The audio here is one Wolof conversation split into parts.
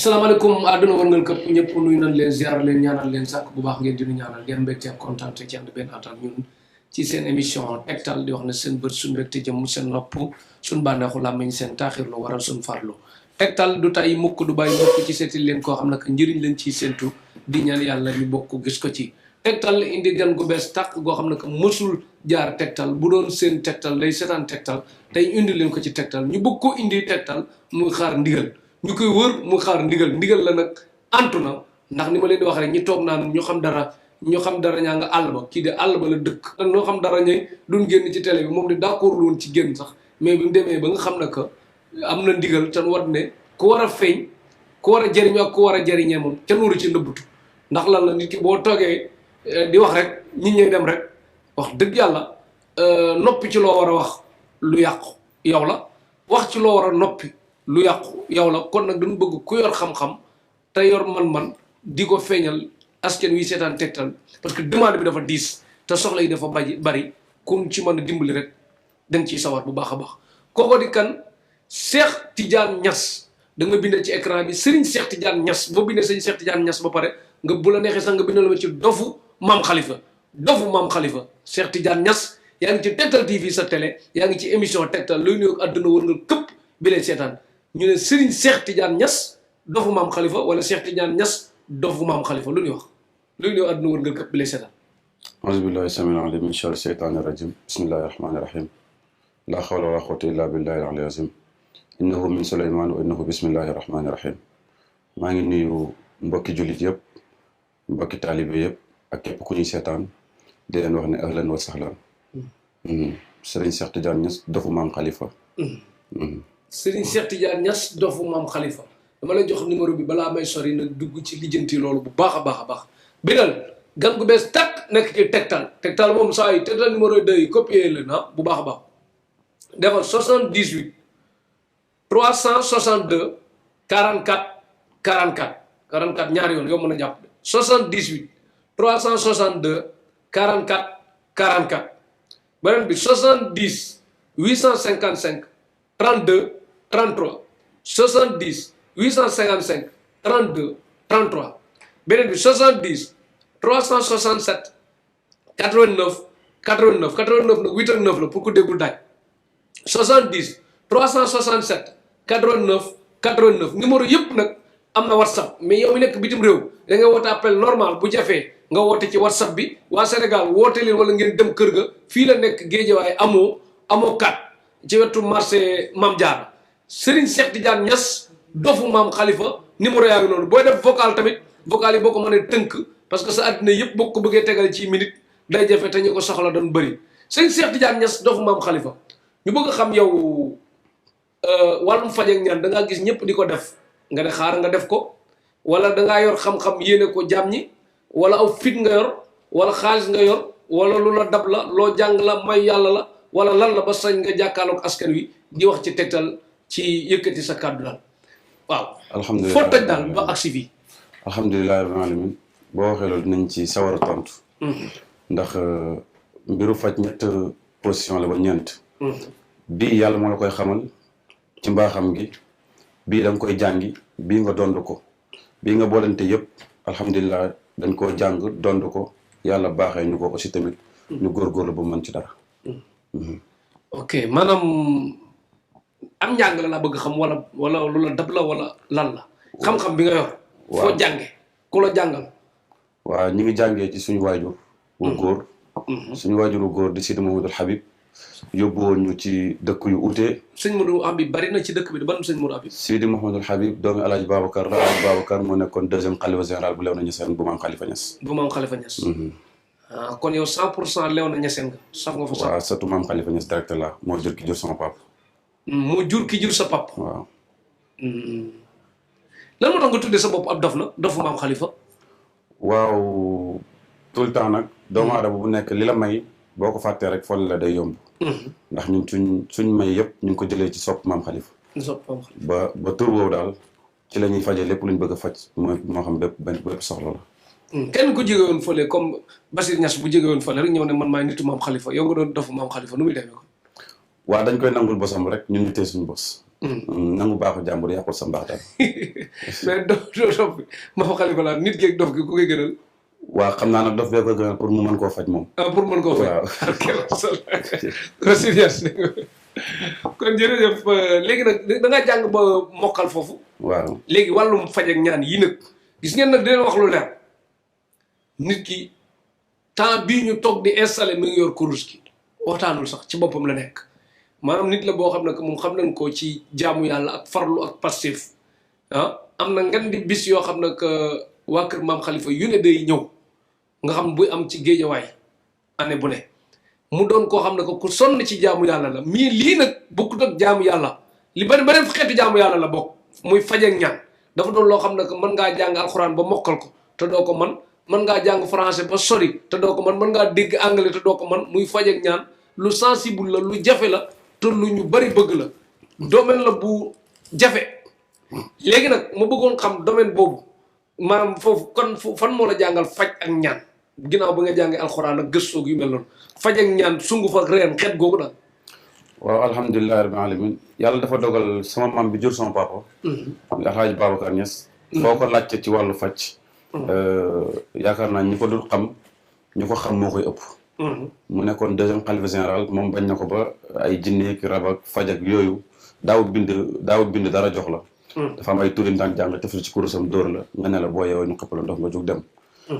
salaamaaleykum àdduna wërngal këpp ñëpp nuyu nañ leen ziar leen ñaanal leen sàkk bu baax ngeen di nu ñaanal ngeen mbégte ak kontaan te ci ànd benn atal ñun ci seen émission tegtal di wax ne seen bët suñ mbégte jëm seen nopp suñ bànneexu làmmiñ seen taaxirlu waral suñ farlu tegtal du tay mukk du bàyyi mukk ci seeti leen koo xam ne que njëriñ leen ciy séentu di ñaan yàlla ñu bokk gis ko ci tegtal indi gan gu bees tàq goo xam ne que mësul jaar tegtal bu doon seen tegtal lay seetaan tegtal tey indi leen ko ci tegtal ñu bëgg ko indi tegtal muy xaar ndigal ñu koy wër mu xaar ndigal la nag antu na ndax ni ma leen di wax rek ñi toog naan ñu xam dara ñaa nga àll ba kii de àll ba la dëkk ñoo xam dara ñooy duñ génn ci télé bi moom de d'accord woon ci génn sax mais bi mu demee ba nga xam ne que am na ndigal te war ne ku war a feeñ ku war a jëriñoo ak ku war a jëriñee moom ca nuuru ci nëbbutu ndax lan la nit ki boo toogee di wax rek nit ñi dem rek wax dëgg yàlla noppi ci loo war a wax lu yàqu yow la wax ci loo war a noppi lu yàqu yow la kon nag dañu bëgg ku yor xam-xam te yor man-man di ko feeñal askan wi seetaan tegtal parce que demande bi dafa diis te soxla yi dafa bari kun ci mën a dimbali rek da nga ciy sawar bu baax a baax kooko di kan Cheikh Tidiane Niass da nga bindee ci écran bi Serigne Cheikh Tidiane Niass boo bindee Serigne Cheikh Tidiane Niass ba pare nga bu la neexee sax nga bindal ma ci dofu maam Khalifa Cheikh Tidiane Niass yaa ngi ci Tektal TV sa télé yaa ngi ci émission tegtal luy nuyoog àdduna wër nga këpp bi leen seetaan ñu ne Serigne Cheikh Tidiane Niass dofu maam Khalifa wala Cheikh Tidiane Niass dofu maam Khalifa lu ñuy wax luy nuyoog àdduna wër nga këpp bi leen seetaan. auzu billahi samil alim min sharri shaytani rajim bismillahi rahmani rahim la hawla wala quwwata illa billahi al-ali azim innahu min Suleymaan wa innahu bismillahi rahmani rahim maa ngi nuyu mbokki jullit yëpp mbokki taalibe yëpp ak képp ku ñuy seetaan di leen wax ne ahlan wa sahlan Serigne Cheikh Tidiane Niass dofu maam Khalifa. Serigne Cheikh Tidiane Niass dofu maam Khalifa dama lay jox numéro bi balaa may sori nag dugg ci lijjanti loolu bu baax a baax biral gan gu bees tàkk nekk ci tegtal moom saa yi tegtal numéro 2 yi copier la na bu baax a baax defal 78 362 44 44 ñaari yoon yow mën a jàpp 78 362 44 44 beneen bi 70 855 32 33 70 855 32 33 beneen bi 70 367 89 nag 8 ak 9 la pour ku déggul daaj 70 367 89 numéro yëpp nag am na whatsapp mais yow mi nekk bitim réew da nga woote appel normal bu jafee nga woote ci whatsapp bi waa Sénégal woote leen wala ngeen dem kër ga fii la nekk Géejawaay amoo 4 ci wetu marché Mame Diarra Serigne Cheikh Tidiane Niass dofu maam Khalifa numéro yaa ngi noonu booy def vocal tamit vocal yi boo ko mënee tënk parce que sa àddina yëpp boo ko bëggee tegal ci minute day jafe te ñu ko soxla doon bëri Serigne Cheikh Tidiane Niass dofu maam Khalifa ñu bëgg a xam yow wàllum faj ak ñaan da ngaa gis ñëpp di ko def nga ne xaar nga def ko wala da ngaa yor xam-xam yéene ko jàmm ñi wala aw fit nga yor wala xaalis nga yor wala lu la dab la loo jàng la may yàlla la wala lan la ba sañ nga jàkkaarloog askan wi di wax ci tegtal ci yëkkati sa kàddu daal waaw. alhamdulilah foo toj daal ba agsi fii. alhamdulilah rabbil alamin boo waxee loolu dinañ ci sawar a tontu. ndax mbiru faj ñett position la ba ñeent. bii yàlla moo la koy xamal ci mbaaxam gi bii da nga koy jàngi bii nga dond ko bii nga boolante yëpp alhamdulilah dañ koo jàng dond ko yàlla baaxee ñu ko aussi tamit ñu góorgóorlu ba mën ci dara. ok maanaam am njàng la laa bëgg xam wala lu la dab la wala lan la. xam-xam bi nga yor. waaw foo jànge ku la jàngal. waaw ñi ngi jàngee ci suñu waajur wu góor. suñu waajur wu góor di Sidi Mamadou Habib. yóbbu woon ñu ci dëkk yu ute. sëñ Modou Habib bari na ci dëkk bi ban sëñ Modou Habib. Sidi Mouhamadou Habib doomi El Hadj Babacar la El Hadj Babacar moo nekkoon deuxième xalifa général bu Léona Niassène bu maam Khalifa Niass. bu maam Khalifa Niass. kon yow 100% Léona Niassène nga saf nga fa sax. waaw surtout maam Khalifa Niass direct la moo jur ki jur sama pap. moo jur ki jur sa pap. waaw. lan moo tax nga tuddee sa bopp ab dof na dofu maam Khalifa. waaw tout le temps nag doomu aadama bu nekk li la may boo ko fàttee rek fol la day yomb. ndax ñun suñ may yëpp ñu ngi ko jëlee ci sopp maam Khalifa. ba tur boobu daal ci la ñuy fajee lépp luñ bëgg a faj moo xam bépp soxla la. kenn ku jóge woon fële comme Basir Niass bu jóge woon fële rek ñëw ne man maay nitu maam Khalifa yow nga doon dofu maam Khalifa nu muy demee ko. waaw dañ koy nangul bosam rek ñun ñu tey suñu bos. nangu baaxu jàmbur yàqul sa mbaax daal. mais dof bi maam Khalifa laa nit geeg dof gi ku koy gënal. waaw xam naa nag dof bee ko gënal pour mu mën koo faj moom. pour mën koo faj. waaw Basir Niass kon jërëjëf léegi nag da ngaa jàng ba mokkal foofu. waaw léegi wàllum faj ak ñaan yi nag gis ngeen nag dinañ wax lu leer nit ki temps bii ñu toog di installé mi ngi yor kurus gi waxtaanul sax ci boppam la nekk maanaam nit la boo xam ne que moom xam nañ ko ci jaamu yàlla ak farlu ak passif am na ngan di bis yoo xam ne que waa kër maam Khalifa yu ne day ñëw nga xam buy am ci géejawaay année bu ne mu doon koo xam ne que ku sonn ci jaamu yàlla la mii lii nag bokkut ak jaamu yàlla li beneen xeetu jaamu yàlla la bokk muy faj ak ñaan dafa doon loo xam ne que mën ngaa jàng alxuraan ba mokkal ko te doo ko mën ngaa jàng français ba sori te doo ko mën ngaa dégg anglais te doo ko muy faj ak ñaan lu sensible la lu jafe la te lu ñu bari bëgg la domaine la bu jafe léegi nag ma bëggoon xam domaine boobu maanaam foofu kon fan moo la jàngal faj ak ñaan ginnaaw ba nga jàngee alxuraan ak gëstoog yu mel noonu faj ak ñaan sunguf ak reen xeet googu daal. waaw alhamdulilah rabbil alamin yàlla dafa dogal sama maam bi jur sama papa. Alhaji Babacar Niass. foo ko laajte ci wàllu faj. yaakaar naa ñi ko dul xam ñu ko xam moo koy ëpp. mu nekkoon deuxième xalifa général moom bañ na ko ba ay jinne ak rab ak faj ak yooyu daawut bind dara jox la. dafa am ay turin daan jàng teflu ci kurusam dóor la nga ne la boo yeewoo ñu xëpp la ndox nga jóg dem.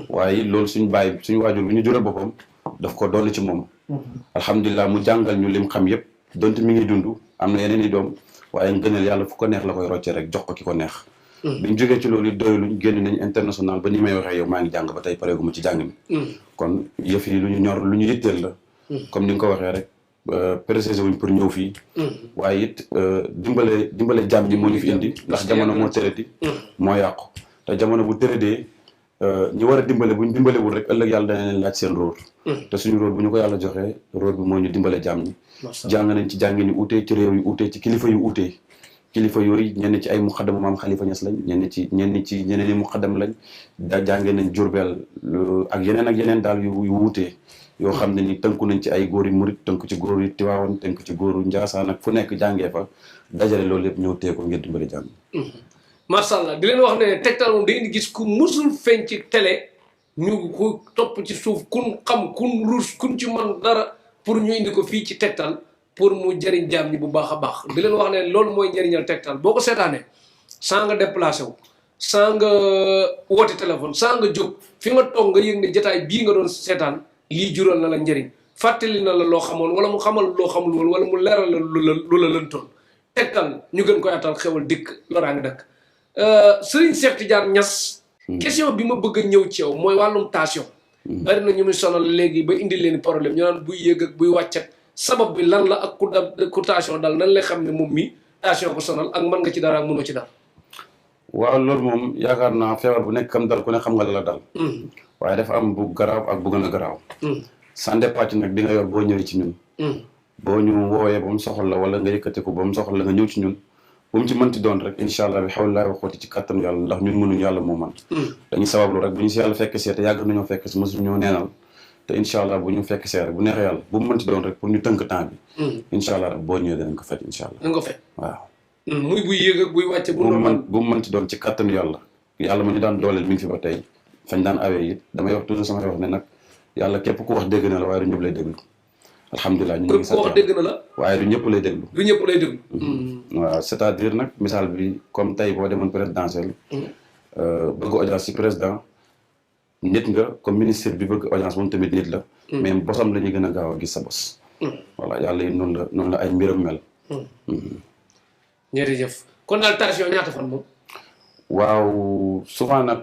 waaye loolu suñu waajur bi ñu jural boppam daf ko doon ci moom. alhamdulilah mu jàngal ñu lim xam yëpp donte mi ngi dund am na yeneen i doom waaye ngëneel yàlla fu ko neex la koy rocce rek jox ko ki ko neex. biñ jógee ci loolu doyluñ génn nañ international ba ni may waxee yow maa ngi jàng ba tey pareeguma ci jàng mi. kon yëf yi lu ñu ñor lu ñu yitteel la. comme ni nga ko waxee rek précisé wuñ pour ñëw fii. waaye it dimbale jàmm ñi moo ñu fi indi ndax jamono moo tëradi. moo yàqu te jamono bu tëradee ñi war a dimbale buñ dimbalewul rek ëllëg yàlla dana leen laaj seen róor. te suñu róor bu ñu ko yàlla joxee róor bi moo ñu dimbale jàmm ñi. jàng nañ ci jàngin yu uutee ci réew yu uutee ci kilifa yu uutee. kilifa yooyu ñenn ci ay muqaddamu maam Khalifa Niass lañ ñeneen i muqaddam lañ jàngee nañ Jurbel ak yeneen daal yu wuutee yoo xam ne ni tënku nañ ci ay góor yu murit tënku ci góor yu Tiwaawan tënku ci góoru Njaasaan ak fu nekk jàngee fa dajale loolu yëpp ñëw tee ko ngir dimbali jàmm. macha allah di leen wax ne Tektal moom dañuy gis ku musul feeñ ci télé ñu ko topp ci suuf kun xam kun ruus kun ci mën dara pour ñu indi ko fii ci Tektal. pour mu jëriñ jaam ñi bu baax a baax di leen wax ne loolu mooy njëriñal Tektal boo ko seetaanee saa nga déplacé wu saa nga woote téléphone saa nga jóg fi nga toog nga yëg ne jotaay bii nga doon seetaan lii jural na la njëriñ fàttali na la loo xamoon wala mu xamal loo xamul woon wala mu leeral la lu la lëntoon Tektal ñu gën koy atal xewal dikk loraa ngi dëkk Serigne Cheikh Tidiane Niass question bi ma bëgg a ñëw ci yow mooy wàllum tension bari na ñu muy sonal léegi ba indi leen problème ñu naan buy yëg ak buy wàccat sabab bi lan la ak ku tension dal nan lay xam ne moom mi tension ko sonal ak mën nga ci dara ak mënoo ci dara. waaw loolu moom yaakaar naa feebar bu nekk kam dal ku ne xam nga la dal. waaye dafa am bu garaaw ak bu gën a garaaw. sans départ nag di nga yor boo ñëwee ci ñun. boo ñu woowee ba mu soxla la wala nga yëkkati ko ba mu soxla la nga ñëw ci ñun bu mu ci mënti doon rek incha allah bi xawlaa waxooti ci kàttanu yàlla ndax ñun mënuñu yàlla moo man dañuy sabablu rek bu ñu si yàlla fekk see te yàgg nañoo fekk si mosu ñoo neenal te incha allah bu ñu fekk see rek bu neexee yàlla bu mu mënti doon rek pour ñu tënk temps bi incha allah rek boo ñëwee danañ ko fekk incha allah danga ko fekk waaw muy buy yéeg ak buy wàcce bu mu mënti doon ci kàttanu yàlla yàlla ma ñu daan dooleel mi ngi fi ba tey fañ daan awee it damay wax toujours samay wax ne nag yàlla képp ku wax dégg na la waaye du ñëpp lay déglu alhamdulilah ñu ngi ku wax dégg na la waaye du ñëpp lay déglu du ñëpp lay déglu waaw c'est-à-dire nag misaal bi comme tey boo demoon présidentielle bëgg audience ci président nit nga comme ministre bi bëgg audience moom tamit nit la mais bosam la ñuy gën a gaaw a gis sa bos voilà yàlla yi noonu la ay mbiram mel jërëjëf kon daal tension ñaata fan moom waaw souvent nag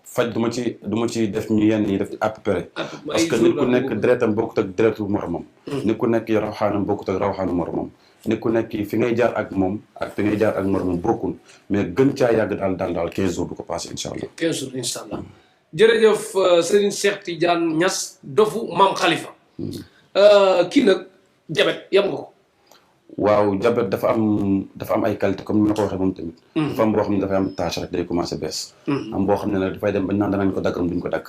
faj du ma ci def ñu yenn yi def à peu près parce que nit ku nekk deretam bokkut ak deretu moromam nit ku nekk rawxaanam bokkut ak rawxaanu moromam nit ku nekk fi ngay jaar ak moom ak fi ngay jaar ak moromam bokkul mais gën caa yàgg daal 15 jours du ko passé incha allah 15 jours incha allah jërëjëf Serigne Cheikh Tidiane Niass dofu maam Khalifa. kii nag jabet yam nga ko. waaw jabet dafa am ay qualité comme ni ma ko waxee moom tamit. dafa am boo xam ne dafay am tâche rek day commencé bees. am boo xam ne nag dafay dem bañ naan danañ ko dagg am duñ ko dagg.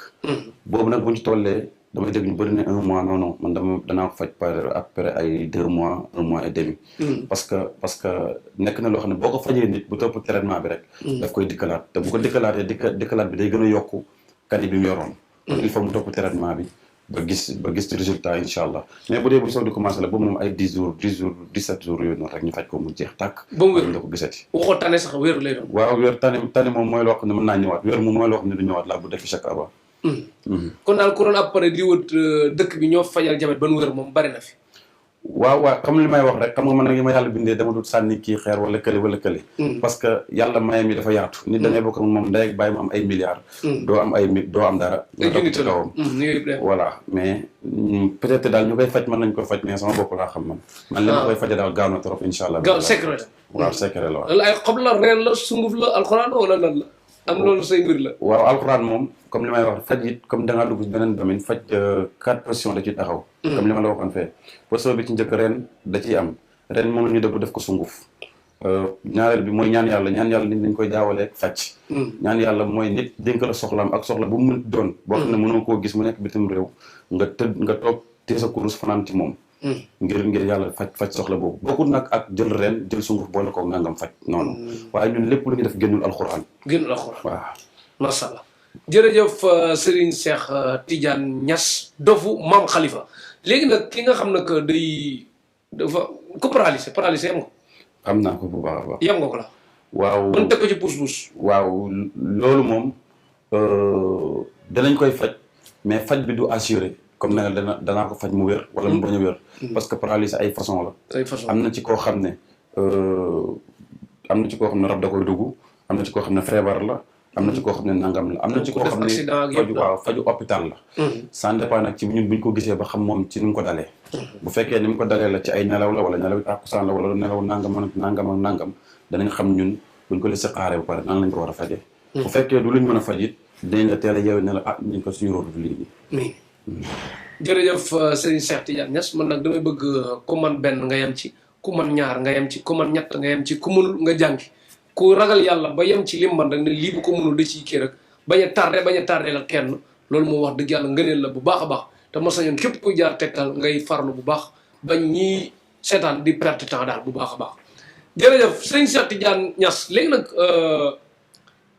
boobu nag buñ ci tollee damay dégg ñu bëri ne 1 mois non man danaa ko faj par après ay 2 mois 1 mois et demi. parce que nekk na loo xam ne boo ko fajee nit bu topp traitement bi rek. daf koy dikkalaat te bu ko dikkalaatee dikkalaat bi day gën a yokku qualité bi mu yoroon. kon il faut mu topp traitement bi. ba gis résultat incha allah mais bu dee bu soog di commencé la ba moom ay 10 jours 17 jours yooyu noonu rek ñu faj ko mu jeex tàkk. ba mu wér nga ko gisati. waxoo tane sax wér lay doon. waaw wér tane moom mooy loo xam ne mën naa ñëwaat wér moom mooy loo xam ne du ñëwaat laa bu defi chaque fois. kon daal ku doon après di wut dëkk bi ñoo fajal jabet ban wér moom bari na fi. waaw comme li may wax rek xam nga man nag yi ma yàlla bindee dama dut sànni kii xeer wala kële parce que yàlla mayam yi dafa yaatu nit da ngay bokk moom ndey ak bàyyi mu am ay milliards doo am dara nga topp ci kawam voilà mais peut-être daal ñu koy faj mën nañ ko faj mais sama bopp laa xam man li ma koy faje daal gaaw na trop insha allah gaaw secret la waaw secret la waaw ay xob la reen la sunguf la alxuraan wala lan la am loolu say mbir la waaw alxuraan moom comme li may wax faj it comme da ngaa dugg beneen domaine faj 4 positions da ci taxaw comme li ma la waxoon fee position bi ci njëkk ren da ciy am ren moom la ñu def ko sunguf ñaareel bi mooy ñaan yàlla nit dañ koy jaawaleeg faj ñaan yàlla mooy nit dénk la soxlaam ak soxla bu mu mën doon boo xam ne mënoo koo gis mu nekk bitim réew nga toog tee sa kurus fanaan ci moom ngir yàlla faj soxla boobu bokkul nag ak jël ren jël sunguf boole ko nangam faj noonu waaye ñun lépp lu ñu def génnul alxuraan waaw masha Allah jërëjëf Serigne Cheikh Tidiane Niass dofu maam Khalifa léegi nag ki nga xam ne que dafa ko paralysé yam nga ko xam naa ko bu baax a baax yam nga ko la waaw ban teg ko ci pousse-pousse waaw loolu moom danañ koy faj mais faj bi du assuré comme ne danaa ko faj mu wér wala mu bañ a wér parce que paralysé ay façon la am na ci koo xam ne rab da koy dugg am na ci koo xam ne feebar la am na ci koo xam ne nangam la am na ci koo xam ne faju hôpital la ça dépend nag ci ñun buñ ko gisee ba xam moom ci ni mu ko dalee bu fekkee ni mu ko dalee la ci ay nelaw la wala nelaw tàkkusaan la wala nelaw nangam danañ xam ñun buñ ko listixaaree ba pare nan lañ ko war a fajee bu fekkee du luñ mën a faj it dinañ la teel a yeewu ne la ñu ko suñu rôle lii nii jërëjëf Serigne Cheikh Tidiane Niass man nag damay bëgg ku man benn nga yem ci ku man ñaar nga yem ci ku man ñett nga yem ci ku mënul nga jàngi ku ragal yàlla ba yem ci lim man rek ne lii bu ko mënul da ciy kii rek bañ a tardé la kenn loolu moo wax dëgg yàlla ngëneel la bu baax a baax te ma sañoon képp kuy jaar Tektal ngay farlu bu baax bañ ñii seetaan di perte temps daal bu baax a baax jërëjëf Serigne Cheikh Tidiane Niass léegi nag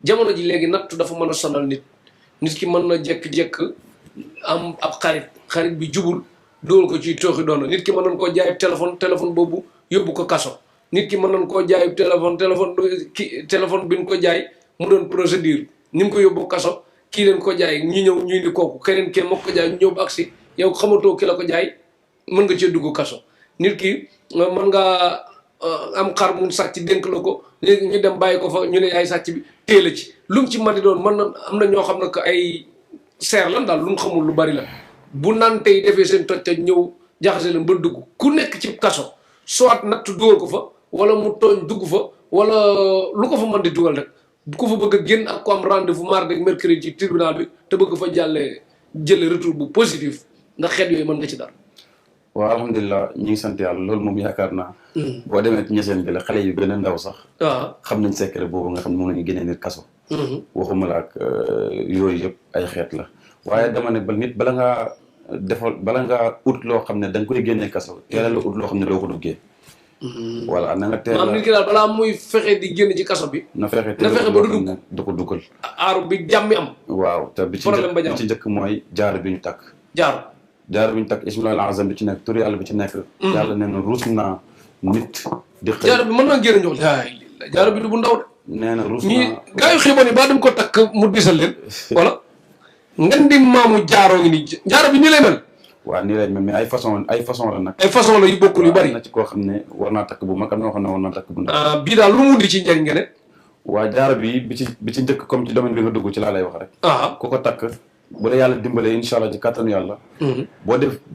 jamono ji léegi nattu dafa mën a sonal nit ki mën na jekk-jekk am ab xarit bi jubul dool ko ci tooxi doona nit ki mën nañ koo jaay téléphone boobu yóbbu ko kaso nit ki mën nañ koo jaay téléphone bi ñu ko jaay mu doon procédure ni mu ko yóbbu kaso kii leen ko jaay ñi ñëw ñu indi kooku keneen kii moo ko jaay ñu ñëw ba agsi yow xamatoo ki la ko jaay mën nga cee dugg kaso nit ki mën nga am xar mu sàcc dénk la ko léegi ñu dem bàyyi ko fa ñu ne ay sàcc bi téela ci lu mu ci mën di doon mën na am na ñoo xam ne que ay seer lan daal lu mu xamul lu bari la bu naan tey defee seen toj toj ñëw jaxase leen ba dugg ku nekk ci kaso soit natt dugal ko fa wala mu tooñ dugg fa wala lu ko fa mën di dugal rek ku fa bëgg a génn ak ko am rendez-vous mardi ak mercredi ci tribunal bi te bëgg fa jële retour bu positif ndax xeet yooyu mën nga ci dara waaw alhamdulilah ñu ngi sant yàlla loolu moom yaakaar naa boo demee ci ñeseen bi la xale yu gën a ndaw sax waaw xam nañ secret boobu nga xam ne moom la ñu génnee nit kaso waxuma la ak yooyu yëpp ay xeet la waaye dama ne bala ngaa ut loo xam ne da nga koy génnee kaso teel la ut loo xam ne doo ko duggee voilà na nga teel maam nit ki daal balaa muy fexe di génn ci kaso bi na fexe ba du dugg du ko duggal aaru bi jàmmi am waaw te bi ci njëkk mooy jaar bi ñu takk jaar bi ñu takk ismilal azam bi ci nekk tur yàlla bi ci nekk yàlla nee na ruus naa nit di xëy jaar bi mën naa génn jox jaar bi du bu ndaw de nee na ruus ñii gaa yu xiiboon yi ba dem ko takk mu disal leen wala ngan di maamu jaaroo ngi nii jaaro bi nii lay mel waaw nii lay mel mais ay façon la nag ay façon la yu bokkul yu bari na ci koo xam ne war naa takk bu mag am na xam ne war naa takk bu ndaw bii daal lu mu di ci njëriñ nga ne waa jaaro bi bi ci njëkk comme ci domaine bi nga dugg ci laa lay wax rek ku ko takk bu la yàlla dimbalee incha allah ci kàttanu yàlla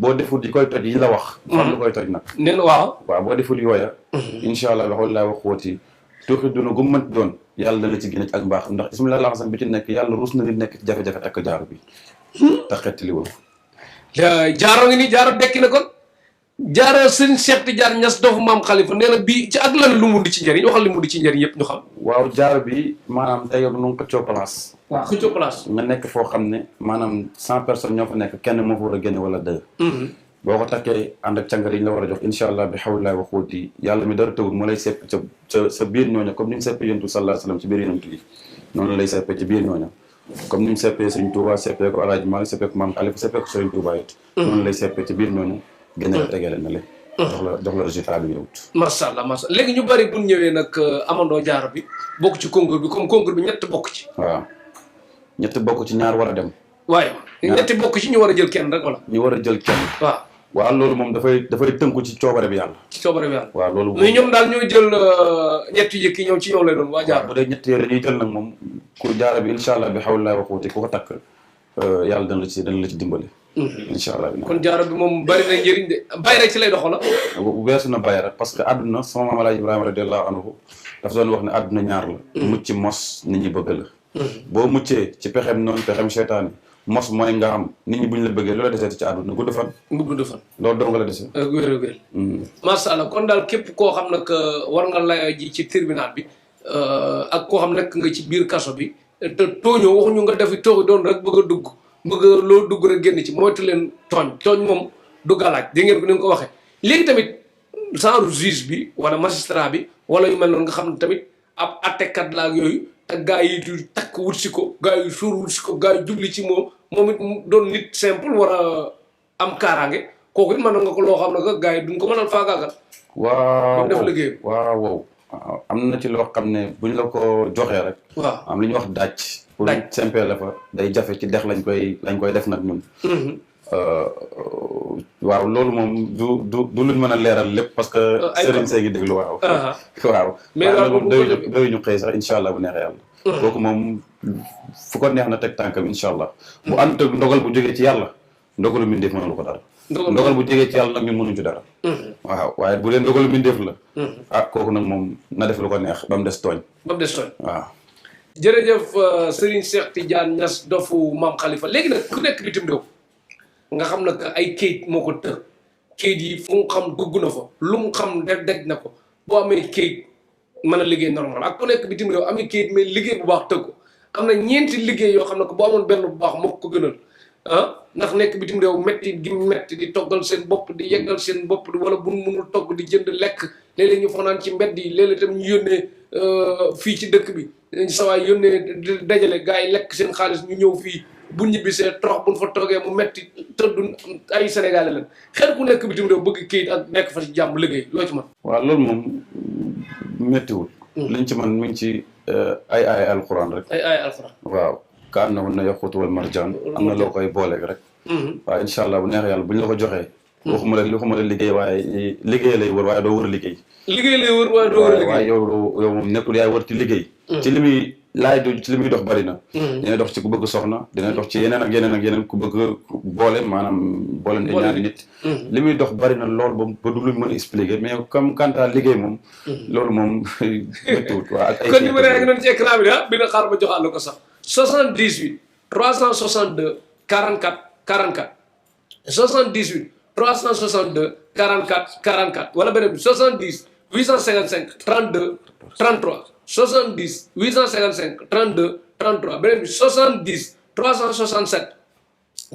boo deful yi koy toj yi la wax xam lu koy toj nag neen waaw boo deful yooya incha allah loxoolu laa wax wóoti tuuxi duna gu mënti doon yàlla dana ci génne ci ak mbaax ndax ismillah laxasan bi ci nekk yàlla rus na nit nekk ci jafe-jafe takk jaaro bi te xettali woo jaaro ngi ni jaaro dekki na kon jaaro sëñ Cheikh Tidiane Niass doofu maam Khalifa nee na bii ci ak lan lu mu di ci njëriñ waxal li mu di ci njëriñ yëpp ñu xam. waaw jaaro bi maanaam tey yow nu nga xëccoo place. waaw xëccoo place. nga nekk foo xam ne maanaam 100 personnes ñoo fa nekk kenn moo fa war a génne wala 2. boo ko takkee ànd ak càngar yi ñu la war a jox incha allah bi xawlillahi wa quwwati yàlla mi dara tëwul moo lay sepp sa biir ñooña comme ni mu seppee yonent bi sallallahu alayhi wasallam ci biir yonent yi noonu lay seppee ci biir ñooña comme ni mu seppee Sëriñ Tuubaa seppee ko Alaaji Maalik seppee ko Maam Xalifa seppee ko Sëriñ Tuubaa it noonu lay seppee ci biir ñooña génne la tegee leen na le jox la résultat bi nga wut macha allah macha allah léegi ñu bari bu ñëwee nag amandoo jaaro bi bokk ci concours bi comme concours bi ñett bokk ci waaw ñett bokk ci ñaar war a dem waaye ñetti bokk ci ñu war a jël kenn rek wala ñu war a jël kenn waaw loolu moom dafay tënku ci coobare bi yàlla. ci coobare bi yàlla. waaw loolu. mais ñoom daal ñooy jël ñett yu njëkk yi ñoom ci ñoom lay doon waa jaar. bu dee ñett yooyu la ñuy jël nag moom ku jaara bi incha allah bi xawlillahi wa quwwati ku ko takk yàlla dana la ci dimbali. incha allah kon jaara bi moom bari na njëriñ de bay rek ci lay doxal la. weesu na bay rek parce que àdduna sama maam Alaaji Ibrahima radiyallahu anhu dafa doon wax ne àdduna ñaar la. mucc mos nit ñi bëgg la. boo muccee ci pexem noonu pexem seytaane mos mooy nga am nit ñi buñ la bëggee loola desee ci àdduna gudd fan. gudd fan loolu dong la dese. wér. macha allah kon daal képp koo xam nag war nga lay ji ci tribunal bi ak koo xam nekk nga ci biir kaso bi te tooñoo waxuñu nga defi tooxi doon rek bëgg a dugg bëgg a loo dugg rek génn ci moytu leen tooñ moom du galaaj dégg ngeen ko ni nga ko waxee. léegi tamit genre juge bi wala magistrat bi wala yu mel noonu nga xam ne tamit ab attekat la ak yooyu. te gaa yi du takk wut si ko gaa yi suur wut si ko gaa yi jubli ci moom it mu doon nit simple war a am kaaraange kooku it mën nga ko loo xam ne que gaa yi duñ ko mënal faagaagal. waaw def liggéey waaw am na ci loo xam ne buñ la ko joxee rek. waaw am li ñuy wax daaj. pour simple la fa day jafe ci dex lañ koy def nag ñun. waaw loolu moom du luñ mën a leeral lépp parce que sëriñ see ngi déglu waaw mais loolu moom doy ñu xëy sax incha allah bu neexee yàlla kooku moom fu ko neex na teg tànkam incha allah bu ànd ak ndogal bu jógee ci yàlla ndogalu mbindeef mënulu ko dara ndogal bu jógee ci yàlla nag ñun mënuñ ci dara waaw waaye bu dee ndogalu mbindeef la kooku nag moom na def lu ko neex ba mu des tooñ waaw jërëjëf Serigne Cheikh Tidiane Niass dofu Maam Khalifa léegi nag ku nekk bitim réew nga xam nag ay kayit moo ko të kayit yi fu mu xam dugg na fa lu mu xam daj na ko boo amee kayit mën a liggéey normal ak ku nekk bitim réew amee kayit mais liggéey bu baax tëgg ko am na ñeenti liggéey yoo xam ne ko boo amoon benn bu baax moo ko gënal ndax nekk bitim réew metti gi metti di toggal seen bopp di yeggal seen bopp wala bu munul togg di jënd lekk léeg-léeg ñu fanaan ci mbedd yi léeg-léeg tam ñu yónnee fii ci dëkk bi sawaay yónnee dajale gars yi lekk seen xaalis ñu ñëw fii bu ñibbisee torox buñ fa toogee mu metti tëddun ay sénégalais lañ xel ku nekk bitim réew bëgg kayit ak nekk fa ci jàmm liggéey loo ci mën waaw loolu moom méttiwul liñ ci man mi ngi ci ay alxuraan rek ay alxuraan waaw ka annahunna yaquutu wal marjaan am na loo koy booleeg rek waaw incha allah bu neex yàlla bu ñu la ko joxee waxuma la liggéey waaye liggéey lay wër waaye doo wër a liggéey liggéey lay wër waaye doo wër a liggéey waaye yow moom nekkul yaay wër ci liggéey ci li muy laaj ci li muy dox bari na dina dox ci ku bëgg soxna dina dox ci yeneen ak yeneen ku bëgg boole maanaam boole ne ñaari nit li muy dox bari na lool ba du luñ mën a expliquer mais comme quant à liggéey moom loolu moom méttiwut waaw ak ay kon numéro yaa ngi doon ci écran bi bi na xaar ba joxaat la ko sax 78 362 44 44 78 362 44 44 wala beneen bi 70 855 32 33 70 855 32 33 beneen bi 70 367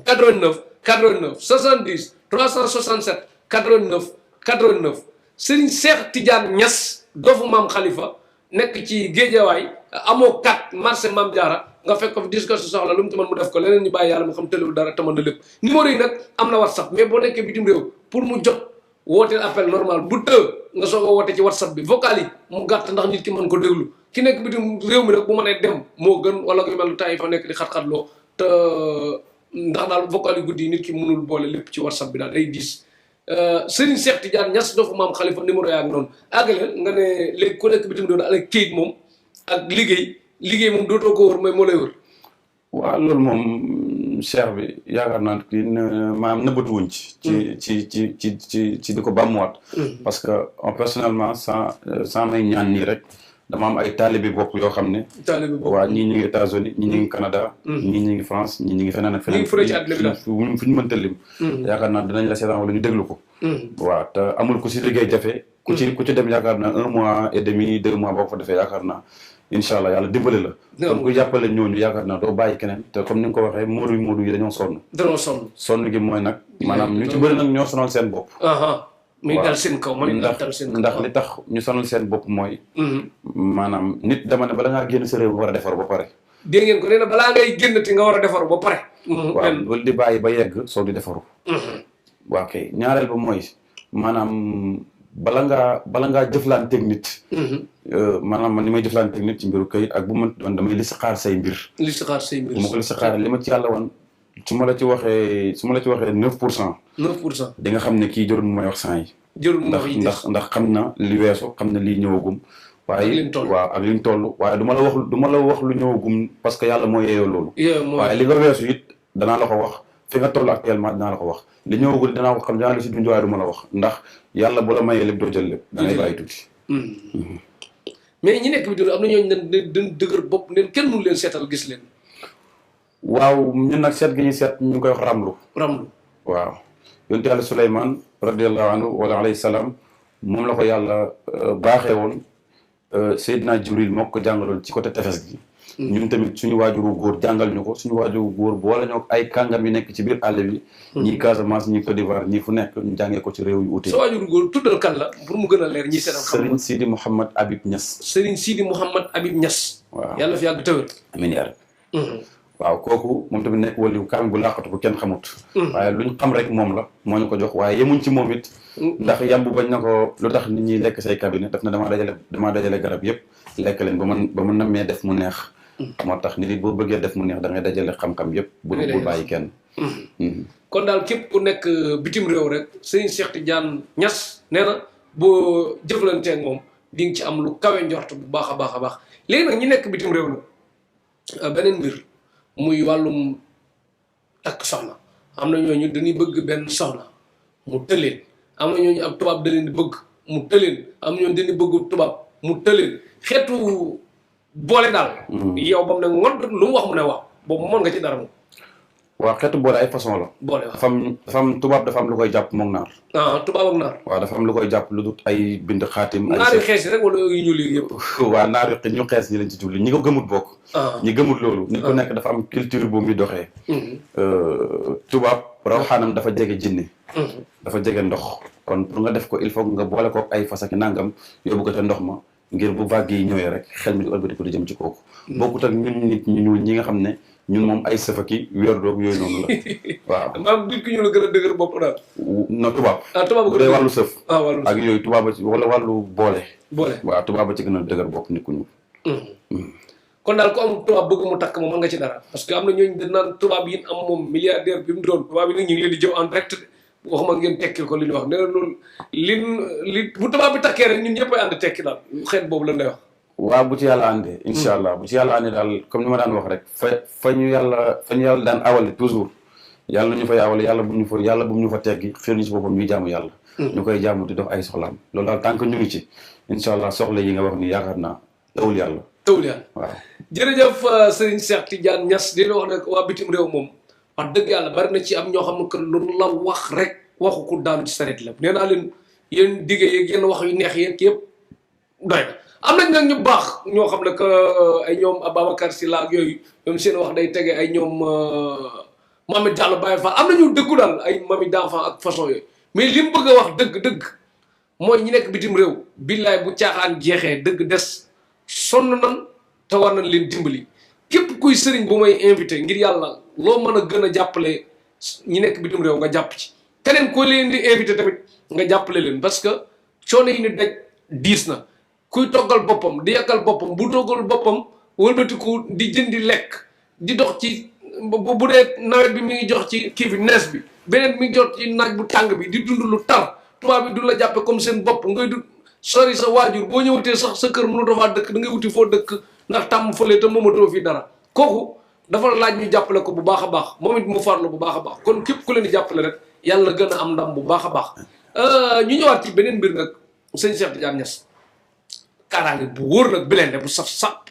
89 89 70 367 89 89 Serigne Cheikh Tidiane Niass doofu Maam Khalifa nekk ci Géejawaay amoo 4 marché Maam Diarra nga fekk ko fi discours soxla lu mu ci mën mu def ko leneen ñu bàyyi yàlla mu xam tëlewul dara te mën na lépp numéro yi nag am na WhatsApp mais boo nekkee bitim réew pour mu jot wooteel appel normal bu nga soog a woote ci WhatsApp bi vocal yi mu gàtt ndax nit ki mën ko déglu ki nekk bitim réew mi nag bu mënee dem moo gën wala yu mel temps yi fa nekk di xat-xatloo te ndax daal vocal yu guddi yi nit ki mënul boole lépp ci WhatsApp bi daal day diis Serigne Cheikh Tidiane Niass doofu Maam Khalifa numéro yaa ngi noonu àggale nga ne léegi ku nekk bitim réew daal ak kayit moom ak liggéey moom dootoo ko wër mooy moo lay wër waaw loolu moom cheikh bi yaakaar naa kii maanaam nëbbatu wuñ ci di ko bàmmuwaat parce que personnellement sans may ñaan nii rek dama am ay taalibe bopp yoo xam ne. taalibe bopp waaw ñii ñu ngi États-Unis ñii ñu ngi Canada. ñii ñu ngi France ñii ñu ngi feneen ak feneen. fu ñu mënta lim. yaakaar naa dinañ la seetaan wala ñu déglu ko. waaw te amul ku si liggéey jafe. ku ci dem yaakaar naa 1 mois et demi 2 mois boo ko fa defee yaakaar naa incha allah yàlla dimbali la. kon ku jàppale ñooñu yaakaar naa doo bàyyi keneen te comme ni nga ko waxee moodu yi dañoo sonn. sonn gi mooy nag. maanaam ñu ci bëri nag ñoo sonal seen bopp. muy dal seen kaw ndax li tax ñu sonal seen bopp mooy. maanaam nit dama ne bala ngaa génn sa réew nga war a defar ba pare. dégg ngeen ko nee na balaa ngay génnati nga war a defaru ba pare. waaw loolu di bàyyi ba yegg soo di defaru. waaw kay ñaareel ba mooy maanaam bala ngaa jëflanteeg nit. maanaam man ni may jëflanteeg nit ci mbiru kayit ak bu ma doon damay listixaar say mbir. bu ma ko listixaaree li ma ci yàlla woon su ma la ci waxee 9%. 9%. di nga xam ne kii jarul mu may wax 100 yi. jarul mu may ndax xam na li weesu xam na lii ñëwagum. waaye waaw ak li mu toll waaye du ma la wax lu ñëwagum parce que yàlla moo yeeyoo loolu. waaye li nga weesu it danaa la ko wax fi nga toll actuellement dinaa la ko wax li ñëwagul danaa ko xam dinaa la si dund waaye du ma la wax ndax yàlla bu la mayee lépp doo jël lépp. da ngay bàyyi tuuti. mais ñi nekk bi am na ñooñu dañ dëgër bopp leen kenn mënu leen seetal gis leen. waaw ñun nag seet gi ñuy seet ñu ngi koy wax ramlu. waaw yonent yàlla Suleymaan radiyallahu anhu wala alayhi salaam moom la ko yàlla baaxee woon Seydina Jibril moo ko jàngaloon ci côté tefes gi. ñun tamit suñu waajuru góor jàngal ñu ko suñu waajuru góor boole ñoo ay kàngam yu nekk ci biir àll bi. ñii Casamance ñii Côte d'Ivoire ñii fu nekk ñu jàngee ko ci réew yu ute. sa waajuru góor tuddal kan la pour mu gën a leer ñi seetal xam Serigne Sidi Mouhamad Habib Niass. Serigne Sidi Mouhamad Habib Niass. waaw yàlla fi yàgg tëwër. amiin yaa rabbi. waaw kooku moom tamit nekk waliyu kaam gu làqatu ko kenn xamut. waaye luñ xam rek moom la moo ñu ko jox waaye yemuñ ci moom it. ndax yambu bañ na ko lu tax nit ñi lekk say cabinet daf na damaa dajale garab yëpp lekk leen ba mu nammee def mu neex. moo tax nit yi boo bëggee def mu neex da ngay dajale xam-xam yëpp. bu bàyyi kenn. kon daal képp ku nekk bitim réew rek Serigne Cheikh Tidiane Niass nee na boo jëflanteeg moom di nga ci am lu kawe njort bu baax a baax a baax léegi nag ñi nekk bitim réew la beneen mbir muy wàllum takk soxna am na ñooñu dañuy bëgg benn soxna mu tëleen am na ñooñu ab tubaab da leen di bëgg mu tëleen am na ñooñu dañuy bëgg tubaab mu tëleen xeetu boole daal. yow ba mu ne ngoon lu mu wax mu ne waaw boobu mën nga ci dara moom. waaw xeetu boole ay façon la. boole waaw dafa am tubaab dafa am lu koy jàpp moom naar. tubaab ak naar. waaw dafa am lu koy jàpp lu dut ay bind xaatim. ay naari xees rek wala yu ñuul yi yëpp. waaw naar ñu xees ñi lañ ci jublu ñi ko gëmut bokk. ñi gëmut loolu. nit ku nekk dafa am culture bu muy doxee. tubaab rawxaanam dafa jege jinne. dafa jege ndox. kon pour nga def ko il faut nga boole ko ay fas ak nangam yóbbu ko ca ndox ma ngir bu vague yi ñëwee rek xel mi di ëlbati ko di jëm ci kooku. bokkut ak ñun nit ñu ñuul ñi nga xam ne ñun moom ay sëfaki wér doog yooyu noonu la waaw. maanaam nit ki ñu la gën a dëgër bopp daal. non tubaab. tubaab bu dee wàllu sëf. wàllu sëf ak yooyu tubaab ci wala wàllu boole. boole waaw tubaab ci gën a dëgër bopp nit ku ñuul. kon daal ku am tubaab bëgg mu takk moom mën nga ci dara parce que am na ñooñu dañ naan tubaab yi am moom milliardaire bi mu doon tubaab yi nag ñu ngi leen di jëw en direct waxuma ngeen tekkil ko li ñu wax nee na loolu li bu tubaab bi takkee rek ñun ñëpp ay ànd tekki daal xeet boobu lan lay wax. waaw bu ci yàlla àndee. incha allah bu ci yàlla àndee daal comme ni ma daan wax rek fa ñu yàlla daan awale toujours yàlla ñu fay awale yàlla bu ñu fa teggi xëy ñu si boppam ñuy jaamu yàlla. ñu koy jaamu di dox ay soxlaam loolu daal tant que ñu ngi ci incha allah soxla yi nga wax ni yaakaar naa tawul yàlla. waaw. jërëjëf Serigne Cheikh Tidiane Niass di la wax ne waa bitim réew moom wax dëgg yàlla bari na ci am ñoo xam ne que lu la wax rek waxu ko daanu ci saret la nee naa leen yéen digge yeeg yenn wax yu neex yeeg yëpp doy na am nañ nag ñu baax ñoo xam ne que ay ñoom Ababacar Sylla ak yooyu ñoom seen wax day tege ay ñoom Mohamed Diallo Baye Fall am nañu dëggu daal ay mami d'enfant ak façon yooyu mais li mu bëgg a wax dëgg-dëgg mooy ñi nekk bitim réew billaay bu caaxaan jeexee dëgg des sonn nan te war nañ leen dimbali képp kuy sëriñ bu may invité ngir yàlla loo mën a gën a jàppale ñi nekk bitim réew nga jàpp ci keneen ko leen di invité tamit nga jàppale leen parce que coono yi ni daj diis na kuy toggal boppam di yàkkal boppam bu toggal boppam wëlbatiku di jëndi lekk di dox ci bu dee nawet bi mi ngi jox ci kii bi nees bi beneen mi ngi jox ci naaj bu tàng bi di dund lu tar tubaab bi du la jàppe comme seen bopp ngay du sori sa waajur boo ñëwatee sax sa kër mënatoo faa dëkk da ngay wuti foo dëkk ndax tàmm fële te moomatoo fii dara kooku dafa laaj ñu jàppale ko bu baax a baax moom it mu farlu bu baax a baax kon képp ku leen di jàppale rek yàlla gën a am ndam bu baax a baax ñu ñëwaat ci beneen mbir nag sëñ Cheikh Tidiane Niass kaaraange bu wóor nag bilende bu saf sàpp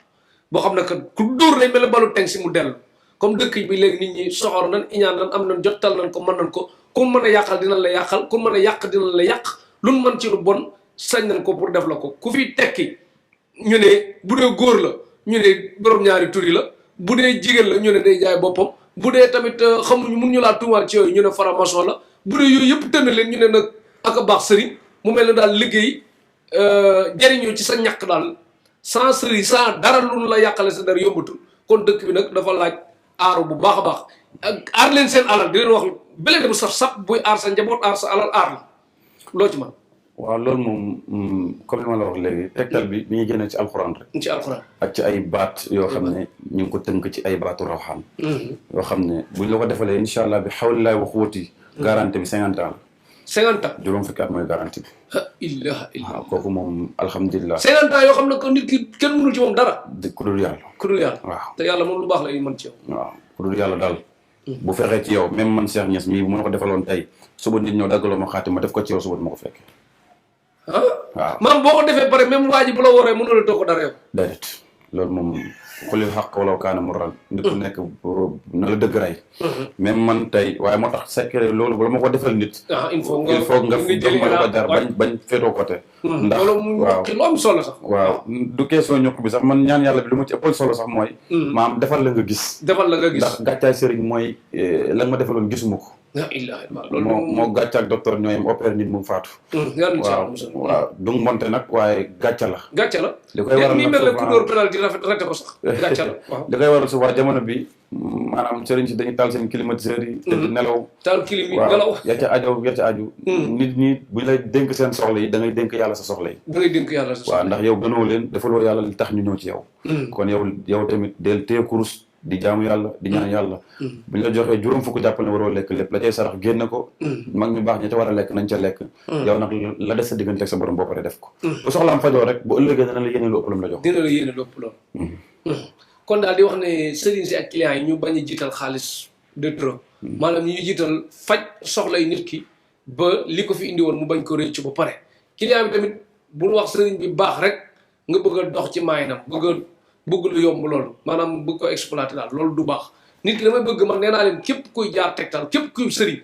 boo xam ne que ku dóor lay mel ne balu teng si mu dellu comme dëkk bi léegi nit ñi soxor nan iñaan nan am nan jottal nan ko mën nan ko ku mën a yàqal dinañ la yàqal ku mën a yàq dinañ la yàq lu mën ci lu bon sañ nañ ko pour def la ko ku fi tekki ñu ne bu dee góor la ñu ne borom ñaari turi la bu dee jigéen la ñu ne day jaay boppam bu dee tamit xamuñu mun ñu laa tuumaal ci yooyu ñu ne faramason la bu dee yooyu yëpp tënn leen ñu ne nag ak a baax sëriñ mu mel ne daal liggéey jariñoo ci sa ñàkk daal sans sëriñ sans dara lu la yàqale sa dara yombatul kon dëkk bi nag dafa laaj aaru bu baax a baax aar leen seen alal di leen wax belende bu saf sap buy aar sa njaboot aar sa alal aar la loo ci man waaw loolu moom comme li ma la wax léegi tegtal bi ñuy génne ci alxuraan rek. ci alxuraan ak ci ay baat yoo xam ne ñu ngi ko tënk ci ay baatu rawxaan. yoo xam ne buñ la ko defalee incha allah bi xawlilaay wa xuwati garantie bi 50 ans la. 50 ans juróom fukki at mooy garantie bi. ilaha illallah waaw kooku moom alhamdulilah. 50 ans yoo xam ne que nit ki kenn mënul ci moom dara. ku dul yàlla. ku dul yàlla. waaw te yàlla moom lu baax la mën ci yow. waaw ku dul yàlla daal. bu fexee ci yow même man Cheikh Niass mii bu ma ko defaloon tey suba nit ñëw daggaloo ma xaati ma def ko ci yow suba dama ko fekkee. waaw maam boo ko defee pare même waa ji bu la waree mënula toog ko dara yow. déedéet loolu moom xulil xaq walaw kaana murran nit ku nekk na la dëgg rey. même man tey waaye moo tax secret loolu bala ma ko defal nit. il faut nga jox ma la ko jar bañ féetoo côté. ndax waaw lu am solo sax. waaw du question ñokk bi sax man ñaan yàlla bi lu ma ci ëppal solo sax mooy. maam defal la nga gis. defal la nga gis ndax gàccaay sëriñ mooy la nga ma defaloon gisuma ko. la ilaha illallah loolu moo gàcca ak docteur ñooyam opéré nit mu faatu. waaw du mbonte nag waaye gàcca la. gàcca la li koy waral nag mel ne ku dóor pénal di rate ko sax gàcca la waaw. li koy waral souvent jamono bi maanaam sëriñ si dañuy taal seen climatiseur yi. te di nelaw. taal clim yi nelaw. ya ca aju. nit ñi bu ñu lay dénk seen soxla yi da ngay dénk yàlla sa soxla yi. da ngay dénk yàlla sa soxla yi. waaw ndax yow gënoo leen defaloo yàlla li tax ñu ñëw ci yow. kon yow tamit del téye kurus di jaamu yàlla di ñaan yàlla. bu ñu la joxee juróom fukk jàppal ne waroo lekk lépp la cay sarax génn ko. mag ñu baax ñi ca war a lekk nañ ca lekk. yow nag la des sa diggante ak sa borom boo paree def ko. bu soxlaam fajoo rek bu ëllëgee dana la yéene lu ëpp lu mu la jox. dina la yéene lu ëpp loolu. kon daal di wax ne sëriñ si ak clients yi ñu bañ a jiital xaalis de trop. maanaam ñu jiital faj soxla yi nit ki ba li ko fi indi woon mu bañ ko rëccu ba pare. client bi tamit bul wax sëriñ bi baax rek nga bëgg a dox ci maayinam bëgg lu yomb loolu maanaam bëgg ko exploiter daal loolu du baax nit ki damay bëgg man nee naa leen képp kuy jaar tegtal képp kuy sëriñ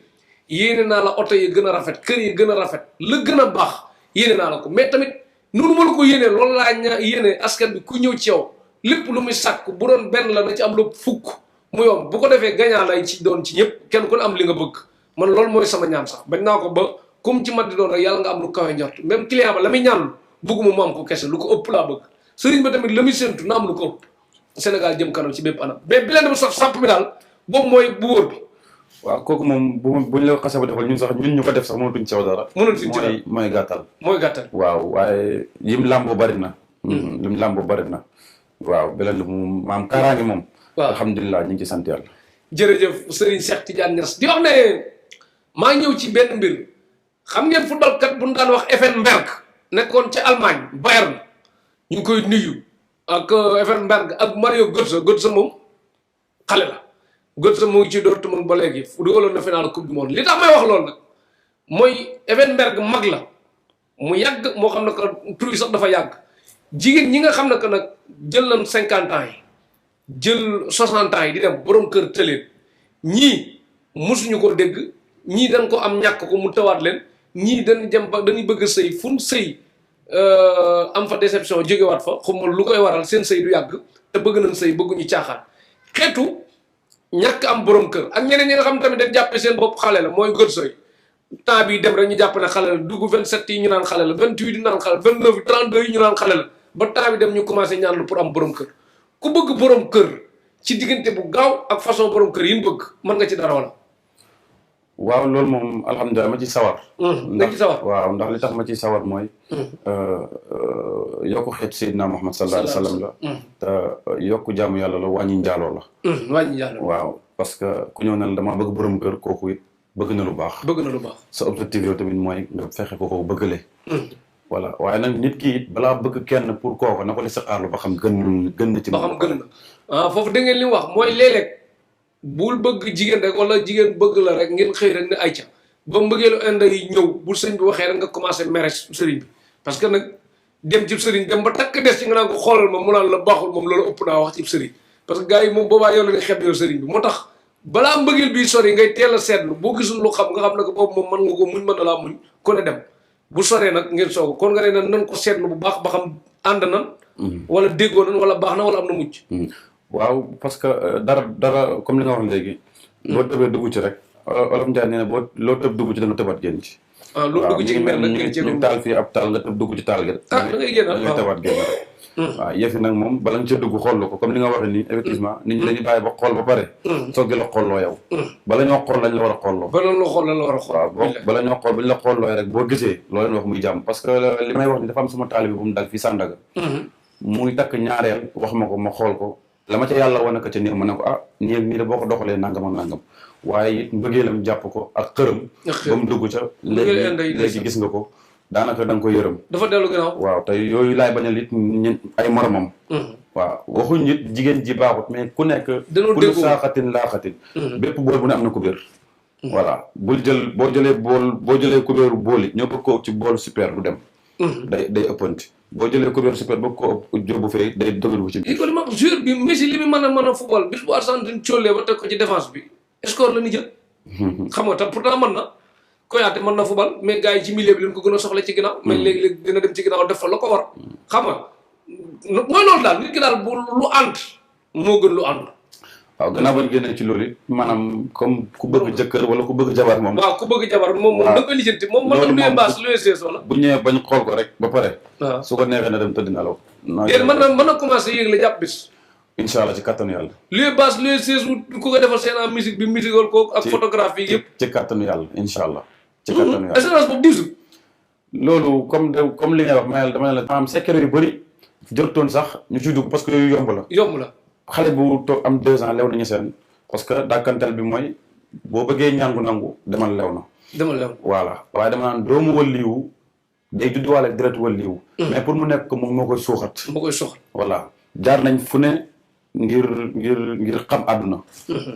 yéene naa la oto yi gën a rafet kër yi gën a rafet la gën a baax yéene naa la ko mais tamit noonu ma la ko yéene loolu laa yéene askan bi ku ñëw ci yow lépp lu muy sàkk bu doon benn la na ci am lu fukk mu yomb bu ko defee gañaa lay ci doon ci ñëpp kenn ku ne am li nga bëgg man loolu mooy sama ñaan sax bañ naa ko ba comme ci mat di doon rek yàlla nga am lu kawe njort même client ba la muy ñaan bëgguma mu am ko kese lu ko ëpp laa bëgg sëriñ ba tamit la muy séntu na am lu ko ëpp Sénégal jëm kanam ci bépp anam mais bi leen bu saf sàpp bi daal boobu mooy bu wóor bi. waaw kooku moom buñ la xasee ba defal ñun sax ñun ñu ko def sax mënatuñ ci dara. mënatuñ ci dara mooy gàttal. mooy gàttal. waaw waaye yim làmboo bari na. lim làmboo bari na. waaw beneen li moom maam kaaraange moom. waaw alhamdulilah ñu ngi ci sant yàlla. jërëjëf Serigne Cheikh Tidiane Niass di wax ne maa ñëw ci benn mbir xam ngeen footballkat bu ñu daan wax Effenberg nekkoon ca Allemagne Bayern ñu ngi koy nuyu ak Effenberg ak Mario Götze moom xale la Götze mu ngi ci Dortmund ba léegi dugaloon na final coupe du monde li tax may wax loolu nag mooy Effenberg mag la mu yàgg moo xam ne que tur yi sax dafa yàgg jigéen ñi nga xam ne que nag jël nañ 50 ans yi jël 60 ans yi di dem borom kër tëleen ñii mosuñu ko dégg ñii dañ ko am ñàkk ko mu tawaat leen ñii dañ dem ba dañuy bëgg a sëy fu sëy am fa déception jógewaat fa xuma lu koy waral seen sëy du yàgg te bëgg nañ sëy bëgguñu caaxaan xeetu ñàkk am borom kër ak ñeneen ñi nga xam tamit dañ jàppe seen bopp xale la mooy gër sëy temps bi dem rek ñu jàpp ne xale la dugg 27 yi ñu naan xale la 28 yi ñu naan xale la 29 yi 32 yi ñu naan xale la ba temps bi dem ñu commencé ñaan lu pour am borom kër ku bëgg borom kër ci diggante bu gaaw ak façon borom kër yi ñu bëgg mën nga ci dara wala. waaw loolu moom alhamdulilah ma ci sawar. nga ci sawar waaw ndax li tax ma ci sawar mooy. yokku xeet Seydina Muhammad sallallahu alayhi wa sallam la. te yokku jaamu yàlla la wàññi njaaloo la. wàññi njaaloo waaw parce que ku ñëw ne dama bëgg borom kër kooku it bëgg na lu baax. bëgg na lu baax sa objectif yow tamit mooy nga fexe ko ko bëggale. voilà waaye nag nit ki it balaa bëgg kenn pour kooku na ko li saxaarlu ba xam gën na ci. ba xam gën na foofu da ngeen li wax mooy léeg-léeg bul bëgg jigéen rek wala jigéen bëgg la rek ngeen xëy rek ne ay ca ba mbëggeelu inde yi ñëw bu sëñ bi waxee rek nga commencé mere sëriñ bi parce que nag dem ci sëriñ dem ba takk des ci nga naan ko xoolal ma mu naan la baaxul moom loolu ëpp naa wax ci sëriñ parce que gars yi moom boobaa yow la ne xeeb yow sëriñ bi moo tax balaa mbëggeel bi sori ngay teel a seetlu boo gisul lu xam nga xam ne que boobu moom mën nga ko muñ mën na laa muñ ku ne dem bu soree nag ngeen soog kon nga ne nan ko seetlu bu baax ba xam ànd nan wala déggoo nan wala baax na wala am na mucc waaw parce que dara comme li nga wax léegi boo tëbee dugg ci rek olof Njaay nee na boo loo tëb dugg ci da nga tëbaat génn ci loolu dugg ci mel nag ñu taal fii ab taal nga tëb dugg ci taal gi rek da ngay génn da ngay tëbaat génn rek waaw yëfi nag moom bala nga ca dugg xool ko comme li nga waxee nii effectivement nit ñi dañuy bàyyi ba xool ba pare soog la xoolloo yow bala ñoo xool lañ la war a xoolloo bala ñoo xool lañ la war a xool waaw bala ñoo xool bañ la xoolloo rek boo gisee loo leen wax muy jàmm parce que li may wax ni dafa am suma taalibe bu mu dal fii Sandaga muy takk ñaareel wax ma ko ma xool ko la ma ca yàlla wane ko ca nii ma ne ko nii de boo ko doxalee nangam ak nangam waaye it mbëggeelam jàpp ko ak xërëm ba mu dugg ca léegi gis nga ko daanaka da nga koy yërëm dafa dellu gannaaw waaw te yooyu laay bañal it ay moromam waaw waxuñ it jigéen ji baaxut mais ku nekk ku saaxatin laaxatin bépp bool bu ne am na kubéer voilà boo jëlee kubéeru bool it ñoo bëgg ko ci bool super du dem day ëppanti boo jëlee kubéeru super bëgg ko jóbbu fee day dëgër bu ci biir kon ma joueur bi Messi li mu mën a football bis bu Argentine coolee ba teg ko ci défense bi score la ni jël xam nga te pourtant mën na Koyaate mën na football mais gars yi ci milieu bi leen ko gën a soxla ci ginnaaw mais léegi-léegi dina dem ci ginnaaw def fa la ko war xam nga mooy loolu daal nit ki daal bu lu ànd moo gën lu ànd waaw gannaaw ba ñu génnee ci loolu it maanaam comme ku bëgg jëkkër wala ku bëgg jabar moom waaw ku bëgg jabar moom da nga koy lijjanti moom mën na luye baas luye sees wala bu ñëwee bañ xool ko rek ba pare waaw su ko neexee na dem tëdd nelaw déen mën na commencé yéeg la jàpp bis incha allah ci kattanu yàlla luye baas luye sees ku ko defal seen en musique bi musical ko ak photographie yëpp ci kattanu yàlla incha allah ci kattanu yàlla assurance boobu diisu loolu comme li ngay wax ma dama ne la maanaam secret yu bëri jotoon sax ñu ciy dugg parce que yooyu yomb la xale bu toog am 2 ans lew nañu seen parce que dàkkantal bi mooy boo bëggee ñàngu nangu demal lew na voilà waaye dama naan doomu waliyu day judduwaale ak deret waliyu mais pour mu nekk ko moom moo koy suuxat voilà jaar nañ fu ne ngir xam àdduna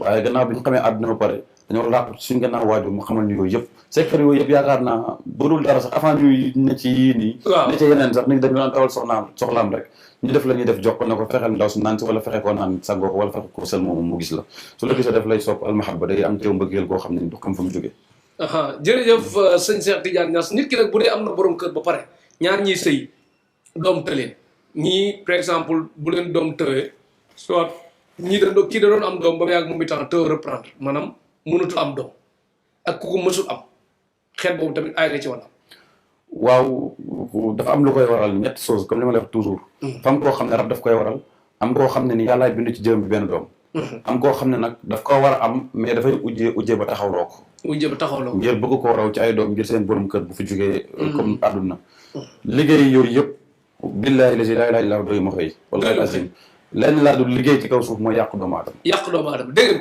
waaye gannaaw bi ñu xamee àdduna ba pare dañoo làqu suñ gannaaw waajur mu xamal ñu yooyu yëpp secret yooyu yëpp yaakaar naa budul dara sax avant ñuy ne ci yii nii ne ci yeneen sax nit dañu daan dawal soxlaam rek ñu def la ñuy def jox ko ne ko fexeel ndaw si naan si wala fexe koo naan sangoo ko wala fexe ko sel moomu mu gis la su la gisee def lay sopp almahabba day am teew mbëggeel koo xam ne du xam fa mu jógee jërëjëf sëñ Cheikh Tidiane Niass nit ki nag bu dee am na borom kër ba pare ñaar ñiy sëy doom tëleen ñii par exemple bu leen doom tëwee soit kii da doon am doom ba mu yàgg moom itam tëw reprendre maanaam mënatul am doom ak ku ko mësul am xeet boobu tamit ay na ci wala waaw dafa am lu koy waral ñetti chose comme li ma lay wax toujours fam koo xam ne rab daf koy waral am koo xam ne ni yàllaay bind ci jëm bi benn doom am koo xam ne nag daf ko war a am mais dafay ujjee ba taxawloo ko ngir bëgg koo raw ci ay doom ngir seen borom kër bu fi jógee comme àdduna liggéey yooyu yëpp billaahi la laa ilaaha illa huwa doy ma xëy wallaahi azim lenn laa dul liggéey ci kaw suuf mooy yàq doomu aadama dégg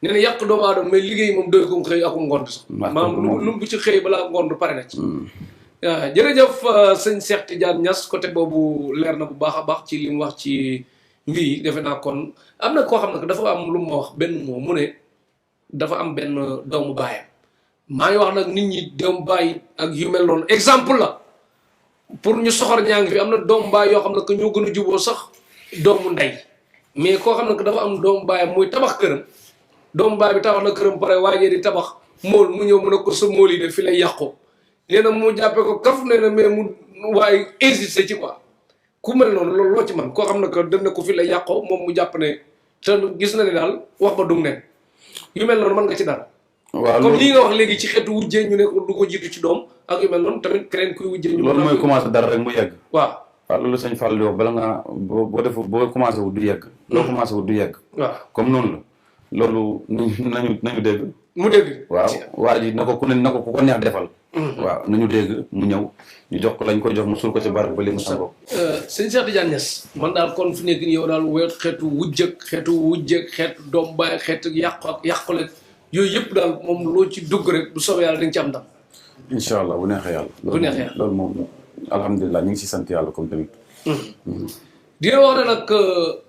nga nee na yàq doomu aadama mais liggéey moom doy ko xëy ak ngont sax maanaam lu bu ci xëy balaa ngont pare na ci waaw jërëjëf sëñ Cheikh Tidiane Niass côté boobu leer na bu baax a baax ci li mu wax ci mbir yi defe naa kon am na koo xam ne dafa am lu ma wax benn moo mu ne dafa am benn doomu baayam maa ngi wax nag nit ñi doomu baay ak yu mel noonu exemple la pour ñu soxor ñaa ngi fi am na doomu baay yoo xam ne que ñoo gën a juboo sax doomu ndey mais koo xam ne que dafa am doomu baayam muy tabax këram doomu baay bi tabax na këram pare waajee di tabax mool mu ñëw mu ne ko sa mool yi de fi lay yàqoo nee na mu jàppee ko kaf nee na mais mu waaye insisté ci quoi ku mel noonu loolu loo ci man koo xam ne que dañ ne ko fi lay yàqoo moom mu jàpp ne te gis na ne daal wax ba dum ne yu mel noonu mën nga ci dara waaw comme lii nga wax léegi ci xeetu wujjee ñu ne du ko jiitu ci doom ak yu mel noonu tamit keneen kuy wujjee ñu loolu mooy commencé dara rek mu yegg waaw loolu sëñ Fall di wax bala nga boo commencé wu du yegg loo commencé wu du yegg waaw comme noonu la loolu nañu dégg mu dégg waaw waa ji na ko ku ko neex defal waaw nañu dégg mu ñëw ñu jox ko lañ koy jox mu suul ko ci barab ba li mu sangoo sëñ Cheikh Tidiane Niass man daal kon fi nekk nii yow daal weer xeetu wujjëg xeetu doom baay xeetu yàqule yooyu yëpp daal moom loo ci dugg rek bu soobee yàlla dañ ci am ndam incha allah bu neexee yàlla loolu moom alhamdulilah ñu ngi si sant yàlla comme tamit dina wax ne nag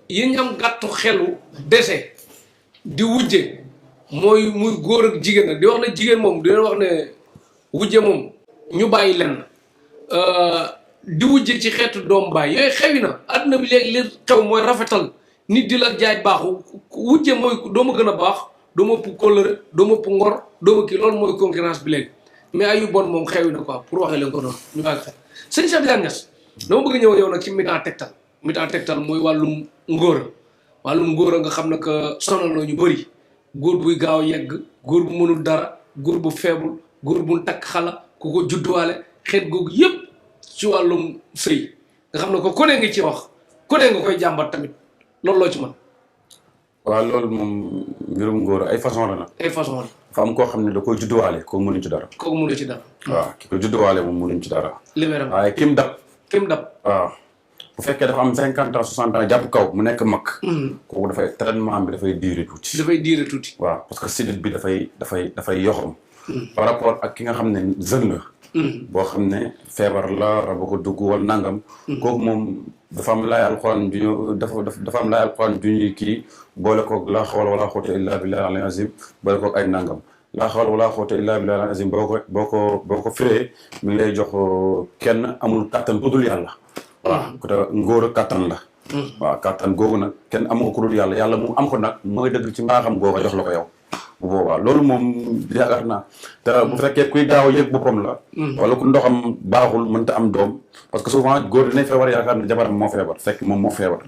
yéen ñam gàttu xelu dese di wujje muy góor ak jigéen nag di wax ne jigéen moom dina wax ne wujje moom ñu bàyyi lenn di wujje ci xeetu doom baay yooyu xewi na àdduna bi léegi li xew mooy rafetal nit di la jaay baaxu wujje mooy doo ma gën a baax doo ma ëpp kóllëre doo ma ëpp ngor doo ma kii loolu mooy concurrence bi léegi mais ayu bon moom xewi na quoi pour waxee leen ko noonu ñu bàyyi xel sëñ Cheikh Tidiane Niass dama bëgg ñëw yow nag ci mi-temps tegtal mooy wàllum ngóora nga xam ne que sonal na ñu bëri góor buy gaaw yegg góor bu mënul dara góor bu faible góor bu takk xala ku ko judduwaale xeet googu yëpp ci wàllum sëy nga xam ne ko ku ne nga ci wax ku ne nga koy jàmbat tamit loolu loo ci mën. waaw loolu moom mbirum ngóor ay façon la nag. ay façon la. fa am koo xam ne da koy judduwaale kooku mënuñ ci dara. kooku mënuñ ci dara. waaw ki ko judduwaale moom mënuñ ci dara. libéral waaye kim dab. waaw bu fekkee dafa am 50 ans 60 ans jàpp kaw mu nekk mag. kooku dafay traitement bi dafay diire tuuti. waaw parce que sidit bi dafay yoxam. par rapport ak ki nga xam ne jeune la. boo xam ne feebar la raba ko dugg wala nangam. kooku moom dafa am laay alxuraan ju ñu dafa am laay alxuraan ju ñuy kii boole koog laa xawla wala quwwata illa billahi al azim boole koog ay nangam laa xawla wala quwwata illa billahi al azim boo ko firee mi ngi lay jox kenn amul kattan ku dul yàlla. waaw ku te ngóor kattan la. waaw kattan googu nag kenn amu ko ku dul yàlla mu am ko nag mooy dëgg ci mbaaxam googa jox la ko yow. bu boobaa loolu moom yaakaar naa te bu fekkee kuy gaaw a yëg boppam la. wala ku ndoxam baaxul mënta am doom. parce que souvent góor dinañ feebar yaakaar ne jabaram moo feebar fekk moom moo feebar.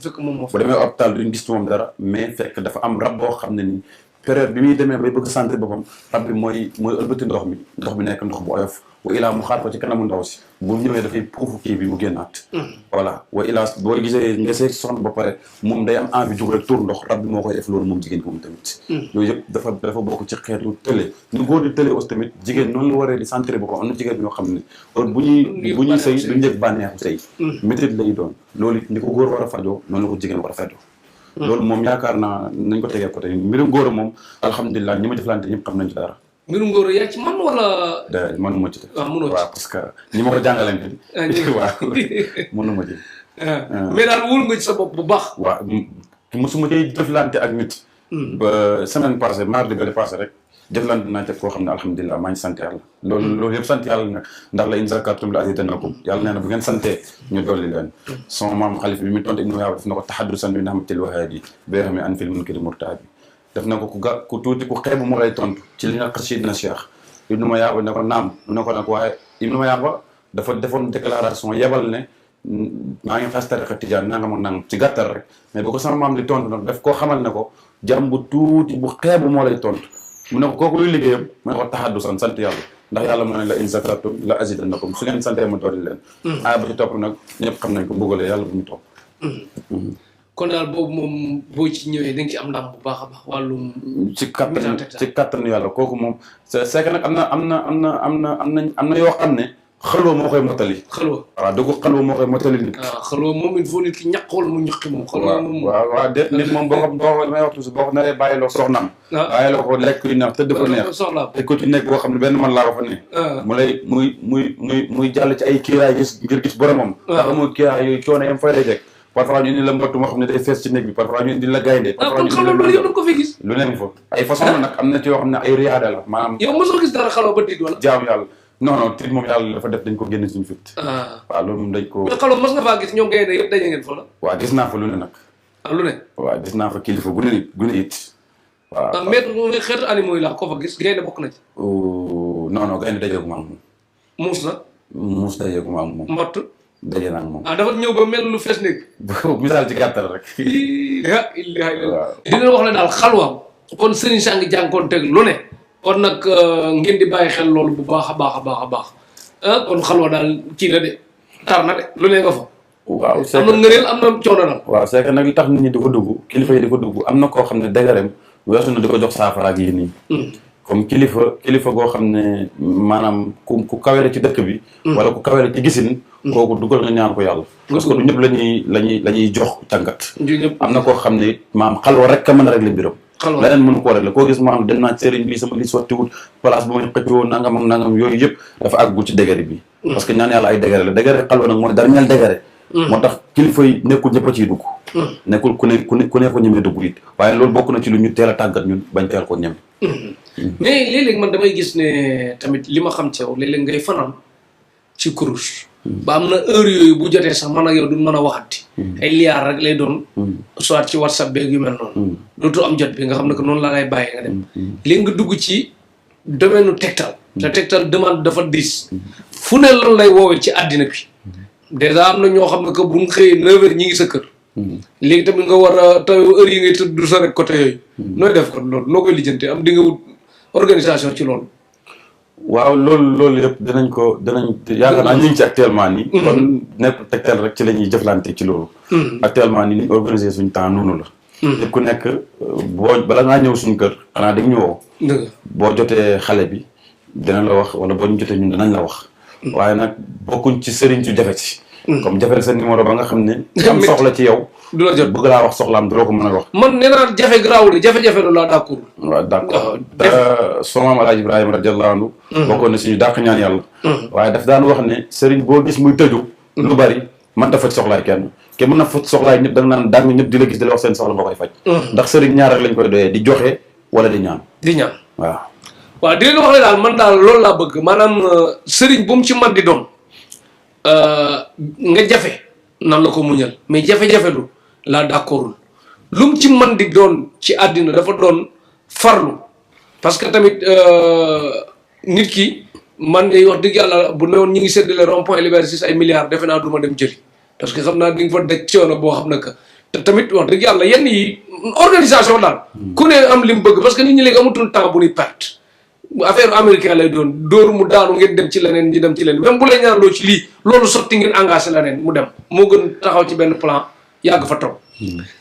bu demee hôpital duñ gis ci moom dara mais fekk dafa am rab boo xam ne ni période bi muy demee bay bëgg sentir boppam rab bi mooy ëlbati ndox bi nekk ndox bu oyof. wa ilaa mu xaar ko ci kanamu ndaw si bu ñëwee dafay puufu kii bi mu génnaat. voilà wa ilaa boo gisee nga see soxna ba pare moom day am envie jug rek tuur ndox rab bi moo koy def loolu moom jigéen bi moom tamit. yooyu yëpp dafa bokk ci xeetu tële ñu góor di tële aussi tamit jigéen noonu la waree di sentir boppam am na jigéen ñoo xam ne bu ñuy sëy duñ yëg bànneexu sëy métit lay doon loolu it ni ko góor war a fajoo noonu la ko jigéen war a fajoo. loolu moom yaakaar naa nañ ko tegee côté mbirum góor moom alhamdulilah ñi ma jëflante ñëpp xam nañ ci dara. mbirum ngóor yaa ci man wala. mënuma ci. mënoo ci waaw parce que ñi ma ko jàngalee nii. waaw mënuma ci. mais daal wóolu nga ci sa bopp bu baax. waaw mosuma cay jëflante ak nit. ba semaine passée mardi bale passé rek jëflante naa ci koo xam ne alhamdulilah maa ngi sant yàlla. loolu yëpp sant yàlla nag ndax la in zakartum la azidannakum yàlla nee na bu ngeen santee ñu dolli leen. son maam xalif bi mi tontu ibnu Wahab def na ko tahaddusan bi ni'matil wahabi bi rahmi an fil munkari murtabi def na ko ku tuuti ku xeebu moo lay tontu ci li nga xasidina Cheikh Ibnu Mayaba ne ko naam ne ko nag waaye Ibnu Mayaba dafa defoon déclaration yebal ne maa ngi xas tariqa tijaan nangam ak nangam ci gàttal rek mais bu ko sama maam di tontu nag daf koo xamal ne ko jàmm bu tuuti bu xeebu moo lay tontu mu ne ko kooku luy liggéeyam mu ne ko tahaddusan sant yàlla ndax yàlla moo ne la in zakartum la azidannakum su ngeen santee ma dolli leen. aaya ba ci topp nag ñëpp xam nañ ko mbugalee yàlla bu ñu topp. kon daal boobu moom boo ci ñëwee da nga ci am ndam bu baax a baax wàllum. ci kattanu yàlla kooku moom c'est que nag am na yoo xam ne xalwa moo koy motali. xalwa waaw dëgg xalwa moo koy motali nit. waaw xalwa moom il faut nit ki ñaq wala mu ñaqi moom. xalwa moom waaw déet nit moom boo ko may wax toujours boo ko naree bàyyiloo soxnaam. bàyyiloo ko lekk yu neex tëdd ko neex. te ko ci nekk boo xam ne benn man laa ko fa ne. mu lay muy jàll ci ay kiiraay ngir gis boromam. ndax amul kiiraay yooyu coono yam fay lay jeg parfois ñu indi la mbottu moo xam ne day fees ci néeg bi parfois ñu indi la gaynde parfois ñu xalwa loolu yëpp ko fi gis lu neen fa ay façon la nag am na ci yoo xam ne ay riyaada la maanaam yow mosoo gis dara xalwa ba tiit wala jaamu yàlla non tiit moom yàlla dafa def dañ ko génn suñu fit waaw loolu moom dañ ko mais xalwa mos nga faa gis ñoom gaynde yëpp daje ngeen fa la waaw gis naa fa lu ne nag lu ne waaw gis naa fa kilifa gu ne it waaw mais xeetu animaux yi la ko fa gis gaynde bokk na ci non gaynde dajeegu ma ak moom muus na muus dajeegu ma ak moom mbott daje naa ak moom dafa ñëw ba mel lu fees néeg misaal ci gàttal rek dina wax ne daal xalwa kon sëriñ saa ngi jànkoon teg lu ne kon nag ngeen di bàyyi xel loolu bu baax a baax kon xalwa daal kii la de tar na de lu ne nga fa waaw am na ngëneel am na coono daal waaw c'est que nag li tax nit ñi di ko dugg kilifa yi di ko dugg am na koo xam ne dëgëreem weesu na di ko jox saafara ak yi nii comme kilifa goo xam ne maanaam ku kawere ci dëkk bi wala ku kawere ci gisin kooku dugal nga ñaan ko yàlla parce que du ñëpp la ñuy jox tàngat am na koo xam ne maam xalwa rek ka mën a régler mbiram leneen mënu koo régler koo gis maam dem naa sëriñ bi sama li sottiwul place bu may xëccoo nangam ak nangam yooyu yëpp dafa àggul ci dégere bi parce que ñaan yàlla ay dégere la dégere xalwa nag mooy dernier dégere moo tax kilifa yi nekkul ñëpp a ciy dugg nekkul ku ne ko ñemee dugg it waaye loolu bokk na ci lu ñu teel a tàggat ñun bañ teel ko ñeme mais léeg-léeg man damay gis ne tamit li ma xam ci yow léeg-léeg ngay fanaan ci kurus ba am na heure yooyu bu jotee sax man ak yow duñ mën a waxati ay liyaar rek lay doon soit ci WhatsApp beeg yu mel noonu dootu am jot bi nga xam ne que noonu la lay bàyyee nga dem léegi nga dugg ci domaine u tegtal te tegtal demande dafa diis fu ne lan lay woowee ci àddina bi dèjà am na ñoo xam ne que bu ñu xëyee 9h ñi ngi sa kër léegi tamit nga war a taw heure yi ngay tëdd du sa rek côté yooyu nooy def kon loolu noo koy lijjante am di nga wut organisation ci loolu waaw loolu yëpp danañ yaakaar naa ñu ngi ci actuellement nii kon nekk tegtal rek ci la ñuy jëflante ci loolu actuellement nii ni organiser suñu temps noonu la nit ku nekk bala ngaa ñëw suñu kër xanaa dañ ñu woo boo jotee xale bi dina la wax wala boo ñu jotee ñun danañ la wax waaye nag bokkuñ ci sëriñ su jafe ci comme jafeel sa numéro ba nga xam ne am soxla ci yow du la jot bëgg laa wax soxlaam du la ko mën a wax man nee naa jafe garaawul jafe-jafe lu laa d'accord waaw d'accord soo maam Alaaji Ibrahima radiyallahu anhu bokkoon na suñu dàq ñaan yàlla waaye daf daan wax ne sëriñ boo gis muy tëju lu bari man ta faj soxlaay kenn ke mën na faj soxlaay ñëpp da nga naan dàng ñëpp di la gis di la wax seen soxla nga koy faj ndax sëriñ ñaar rek lañ koy doyee di joxe wala di ñaan waaw di leen wax ne daal man daal loolu laa bëgg maanaam sëriñ bu mu ci man di doon nga jafe nan la ko muñal mais jafe-jafe lu laa d'accordul lu mu ci man di doon ci àddina dafa doon farlu parce que tamit nit ki man ngay wax dëgg yàlla bu newoon ñi ngi séddale rond-point Liberté 6 ay milliards defe naa du ma dem jëli parce que xam naa di nga fa daj coono boo xam ne que te tamit wax dëgg yàlla yenn yi organisation daal ku ne am li mu bëgg parce que nit ñi léegi amatul temps bu ñuy perte affaire américain lay doon dóor mu daanu ngeen dem ci leneen ñi dem ci leneen même bu lay ñaan loo ci lii loolu sotti ngeen engagé leneen mu dem moo gën taxaw ci benn plan yàgg fa toog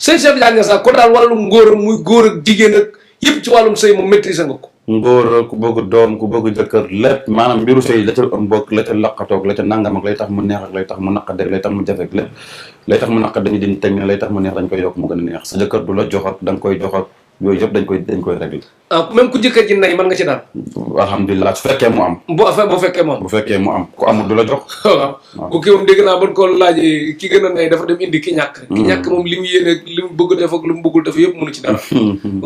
sëñ Cheikh Diagne sax ko daal wàllum ngóor muy góor ak jigéen ak yëpp ci wàllum sëy moom maîtriser nga ko ngóor ku bëgg doom ku bëgg jëkkër lépp maanaam mbiru sëy la ca mbokk la ca laqatoog la ca nangam ak lay tax mu neex ak lay tax mu naqadeeg lay tax mu jafeeg lépp lay tax mu naqad dañu din teg ne lay tax mu neex dañ koy yokk mu gën a neex sa jëkkër du la jox ak da nga koy jox ak yooyu yëpp dañ koy régler même ku jëkkër ji nay mën nga ci daal alhamdulilah su fekkee mu am bu fekkee mu am ku amul du la jox waaw ku kii moom dégg naa ban ko laajee ki gën a nay dafa dem indi ki ñàkk ki ñàkk moom li mu yéene li mu bëgg def ak li mu bëggul def yëpp mënu ci dara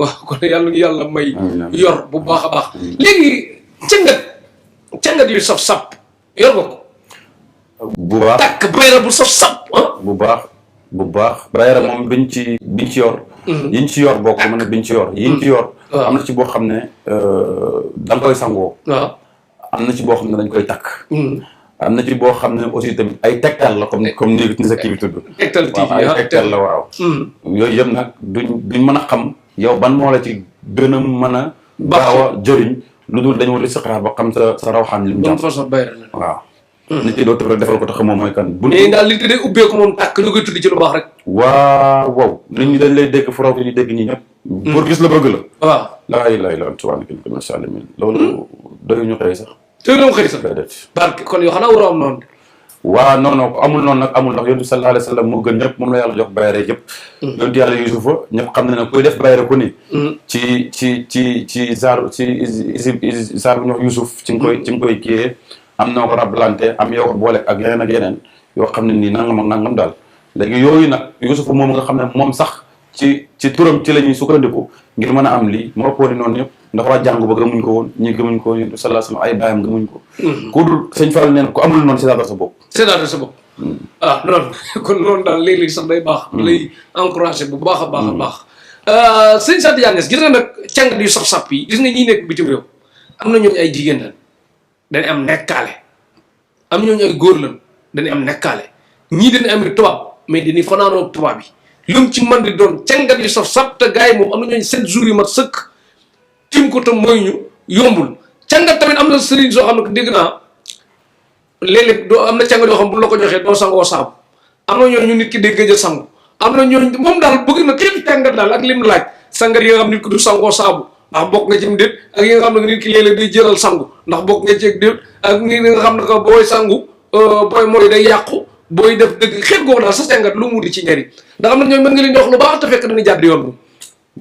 waaw kon yàlla may yor bu baax a baax léegi càngat yu saf sap yor nga ko bu baax takk bayra bu saf sap bu baax bayra moom biñ ci yor yiñ ci yor bokk mën a biñ ci yor yiñ ci yor am na ci boo xam ne da nga koy sangoo waaw am na ci boo xam ne dañ koy takk am na ci boo xam ne aussi tamit ay tegtal la comme ni sa kii bi tudd tegtal TV ay tegtal la waaw yooyu yëpp nag duñ mën a xam yow ban moo la ci gën a mën a gaaw a jëriñ lu dul dañu war a siqaar ba xam sa rawxaan li mu jàpp façon bayra la waaw nit ki doo tëb rek defal ko tax moom mooy kan bu daal li tuddee ubbeeku moom tàkk ñu koy tudd ci lu baax rek waaw nit ñi dañ lay dégg forof ñu dégg ñi ñëpp pour gis la bëgg la waaw laa ilaaha illa anta subhaanaka inni kuntu minaz zaalimiin loolu doyuñu xëy sax barke kon yoo xanaa waroo am noonu waaw non amul noonu nag amul ndax yonent bi sallallahu alayhi wa sallam moo gën ñëpp moom la yàlla jox bayre yëpp yonent yàlla Yuusufa ñëpp xam na ne kuy def bayre ku ni ci saar bu ñu wax Yuusuf ci nga koy kiyee am na ko rablante am yoo ko boole ak yeneen yoo xam ne nii nangam ak nangam daal léegi yooyu nag Yuusufa moom nga xam ne moom sax ci turam ci la ñuy sukkandiku ngir mën a am lii moo ëppoon noonu yëpp ndax waa jàngu ba gëmuñ ko woon ñi gëmuñ ko woon sallallahu alayhi wa sallam ay baayam gëmuñ ko ku dul sëñ Fall neen ku amul noonu séddatal sa bopp noonu kon noonu daal léeg-léeg sax day baax lay encouragé bu baax a baax sëñ Cheikh Diagne gis nga nag càngat yu saf-sap yi gis nga ñi nekk bitim réew am na ñooñu ay jigéen lan dañuy am nekkaale am ñooñu ay góor lan dañuy am nekkaale ñii dañuy am tubaab mais dañuy fanaanoo tubaab yi lu mu ci mën di doon càngat yu saf-sap te gars yi moom am na ñooñu 7 jours yu mat sëkk tim ko tam mooy ñu yombul càngat tamit am na sëriñ soo xam ne dégg naa léeg-léeg doo am na càngat yoo xam bu la ko joxee doo sangoo saabu am na ñooñu nit ki dégg jël sangu am na ñooñu moom daal bëgg na képp càngat daal ak lim laaj sangat yi nga xam nit ki du sangoo saabu ndax bokk nga ci déet ak yi nga xam ne nit ki léeg-léeg day jëral sangu ndax bokk nga ci déet ak ni nga xam ne que booy sangu booy mooy day yàqu booy def dëgg xeet googu daal sa càngat lu mu di ci njëriñ ndax am na ñooñu mën nga leen di wax lu baax te fekk dañuy jàdd yoon bi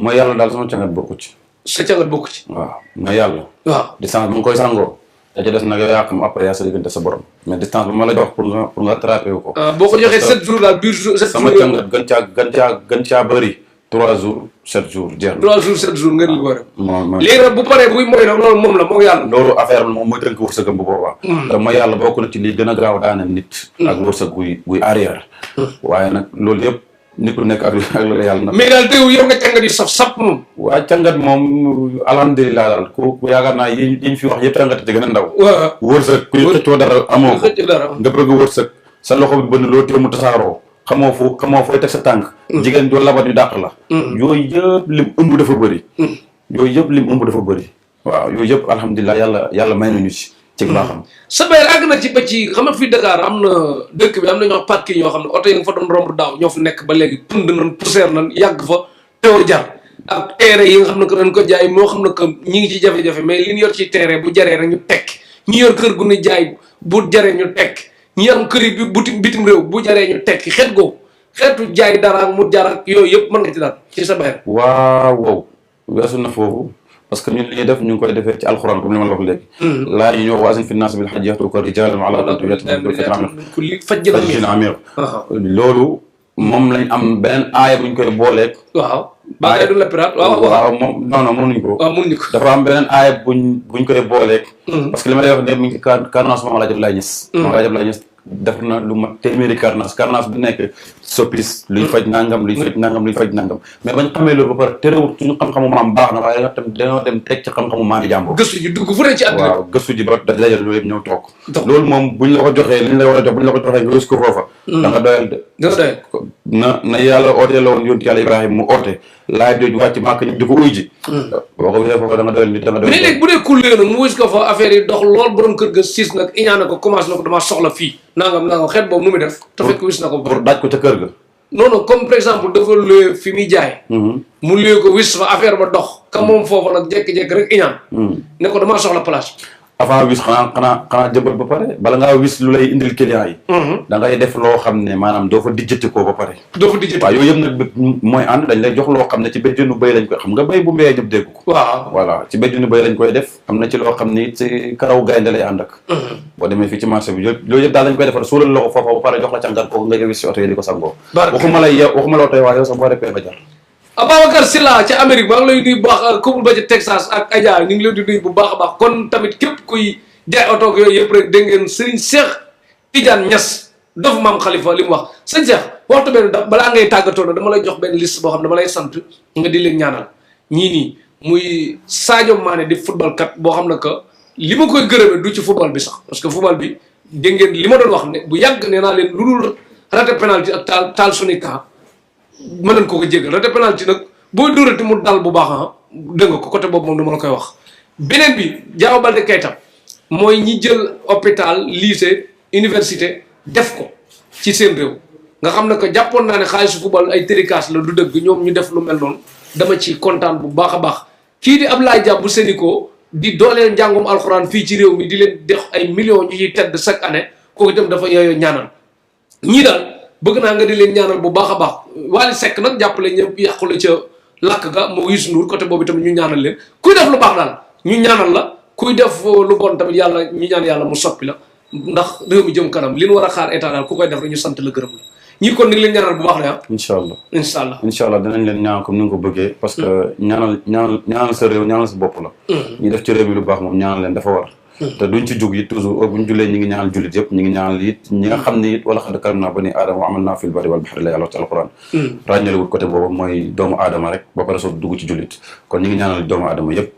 mooy yàlla daal sama càngat bokku ci sa càngat bokku ci waaw mooy yàlla waaw distance bu nga koy sangoo da ca des nag yow yaa xam après yaa sa diggante sa borom mais distance bu ma la jox pour nga attrapé wu ko boo ko joxee 7 jours daal biir 7 jours sama càngat gën caa bëri 3 jours 7 jours jeex na. 3 jours 7 jours nga di ko def. moom léegi nag bu paree buy mooy nag loolu moom la moo yàlla. loolu affaire bi moom mooy tënk wërsëgam bu boobaa. te mooy yàlla bokk na ci lii gën a gaaw daane nit. ak wërsëg guy arrière. waaye nag loolu yëpp nit ku nekk ak la yàlla na. mais daal teew yow nga càngat yi saf moom. waa càngat moom alhamdulilah daal ku yaakaar naa yi ñu fi wax yëpp càngat ci gën a ndaw. waaw wërsëg ku xëccoo dara amoo ko. dara nga bëgg wërsëg sa loxo bi bënn loo téye mu tasaaroo. xamoo fooy teg sa tànk. jigéen doo labat yu dàq la. yooyu yëpp lim ëmb dafa bëri. waaw yooyu yëpp alhamdulilah yàlla may nañu ci baaxam. sa bayre àgg na ci ba ci xam nga fii Dakar am na dëkk bi am na ñoo parking ñoo xam ne oto yi nga fa doon romb daaw ñoo fa nekk ba léegi pund nañ poussière nañ yàgg fa teew jar ak teere yi nga xam ne que dañ ko jaay moo xam ne que ñi ngi ci jafe-jafe mais li ñu yor ci teere bu jaree rek ñu tekk ñi yor kër gu ñu jaay bu jaree ñu tekk ñi am kër yi bitim réew bu jaree ñu tekki xeet googu xeetu jaay dara ak mu jar ak yooyu yëpp mën nga ci daal ci sa bayre. waaw weesu na foofu parce que ñun li ñuy def ñu ngi koy defee ci alxuraan comme li ma la wax léegi. laa yi ñu wax waazin fi naas bil hajji ya'tuuka rijaalan wa alaa kulli fajjin amiiq loolu moom lañ am beneen aaya bu ñu koy booleeg. waaw ba du la pirate waaw moom non mënuñu ko. waaw mënuñu ko dafa am beneen aaya buñ koy booleeg. parce que li ma lay wax ne mi ngi ci carnage moom Alaaji Abdoulaye Niass. moom Alaaji Abdoulaye Niass def na lu ma téeméeri carnage bu nekk soppis luy faj nangam luy faj nangam mais bañ xamee loolu ba pare terewul suñu xam-xamu maam baax na waaye tam dañoo dem teg ci xam-xamu maami jàmbur. gëstu ji dugg fu ne ci àddina. waaw gëstu ji ba dajal loolu yëpp ñëw toog. loolu moom buñ la ko joxee liñ la war a jox buñ la ko joxee nga wis ko foofa. da nga doyal de. na yàlla ootee la woon yonent yàlla Ibrahima mu oote laaj jooju wàcc màkk ñu di ko uy ji. boo ko wisee foofa da nga doyal nit da nga doyal. mais léegi bu dee kullee nag mu wis ko fa affaire yi dox lool borom kër ga siis nag iñaane ko commencé na ko damaa soxla fii nangam xeet boobu nu muy def. te fekk wis na ko pour daaj ko ca kër ga. non comme par exemple dafa luye fi muy jaay. mu luye ko wis fa affaire ba dox. ka moom foofu nag jékki-jékki rek iñaan. ne ko damaa soxla place. avant wis xanaa jëmbat ba pare bala ngaa wis lu lay indil client yi. da ngay def loo xam ne maanaam doo fa dijjati ko ba pare. doo fa dijjati waaw yooyu yëpp nag mooy ànd dañ lay jox loo xam ne ci béjjënu béy lañ koy xam nga béy bu mbéyee ñëpp dégg ko. waaw voilà ci béjjënu béy lañ koy def am na ci loo xam ne it ci karaw gaynde lay ànd ak. boo demee fii ci marché bi loolu yëpp daal lañ koy defar suulal la ko foofa ba pare jox la càngat kooku nga wis si oto yi di ko sangoo. waxuma la oto yi waaye yow sax boo repee ba jar. Ababacar Sylla ca Amérique maa ngi lay nuyu bu baax couple ba ca Texas ak Adja ñu ngi leen di nuyu bu baax a baax kon tamit képp kuy jaay oto yooyu yëpp rek dégg ngeen Serigne Cheikh Tidiane Niass dof maam Khalifa li mu wax sëñ Cheikh waxtu benn balaa ngay tàggatoo na dama lay jox benn liste boo xam ne dama lay sant nga di leen ñaanal ñii nii muy Sadio Mané di football kat boo xam ne que li ma koy gërëmee du ci football bi sax parce que football bi dégg ngeen li ma doon wax ne bu yàgg nee naa leen lu dul raté penalty ak taal suñu camp mën nañ ko jégal raté penalty nag boo dóorati mu dal bu baax ah dégg nga ko côté boobu moom dama la koy wax. beneen bi Diao Baldé Keita mooy ñi jël hôpital lycée université def ko ci seen réew nga xam ne que jàppoon naa ne xaalisu football ay térikaas la du dëgg ñoom ñu def lu mel noonu dama ci kontaan bu baax a baax kii di Ablaye Dia bu Sénico di dooleel njàngum alxuraan fii ci réew mi di leen def ay millions ñu ciy tedd chaque année kooku itam dafa yooyu ñaanal ñii daal bëgg naa nga di leen ñaanal bu baax a baax Wally Seck nag jàppale ñëpp yàqule ca lakk ga moo Youssou Ndour côté boobu itam ñu ñaanal leen kuy def lu baax daal ñu ñaanal la kuy def lu bon tamit yàlla ñu ñaan yàlla mu soppi la ndax réew mi jëm kanam li ñu war a xaar état daal ku koy def rek ñu sant la gërëm la ñii kon ni ngi leen ñaanal bu baax la ah. incha allah dinañ leen ñaan comme ni nga ko bëggee parce que ñaanal sa réew ñaanal sa bopp la. ñi def ci réew mi lu baax moom ñaanal leen dafa war. te duñ ci jug it toujours bu ñu jullee ñi ngi ñaanal jullit yëpp ñi ngi ñaanal it ñi nga xam ne it wala xad karam naa bani aadama wa amal naa fil barri wal bahri la yàlla ci alquran ràññalewut côté boobu mooy doomu aadama rek ba pare soo dugg ci jullit kon ñi ngi ñaanal doomu aadama yëpp.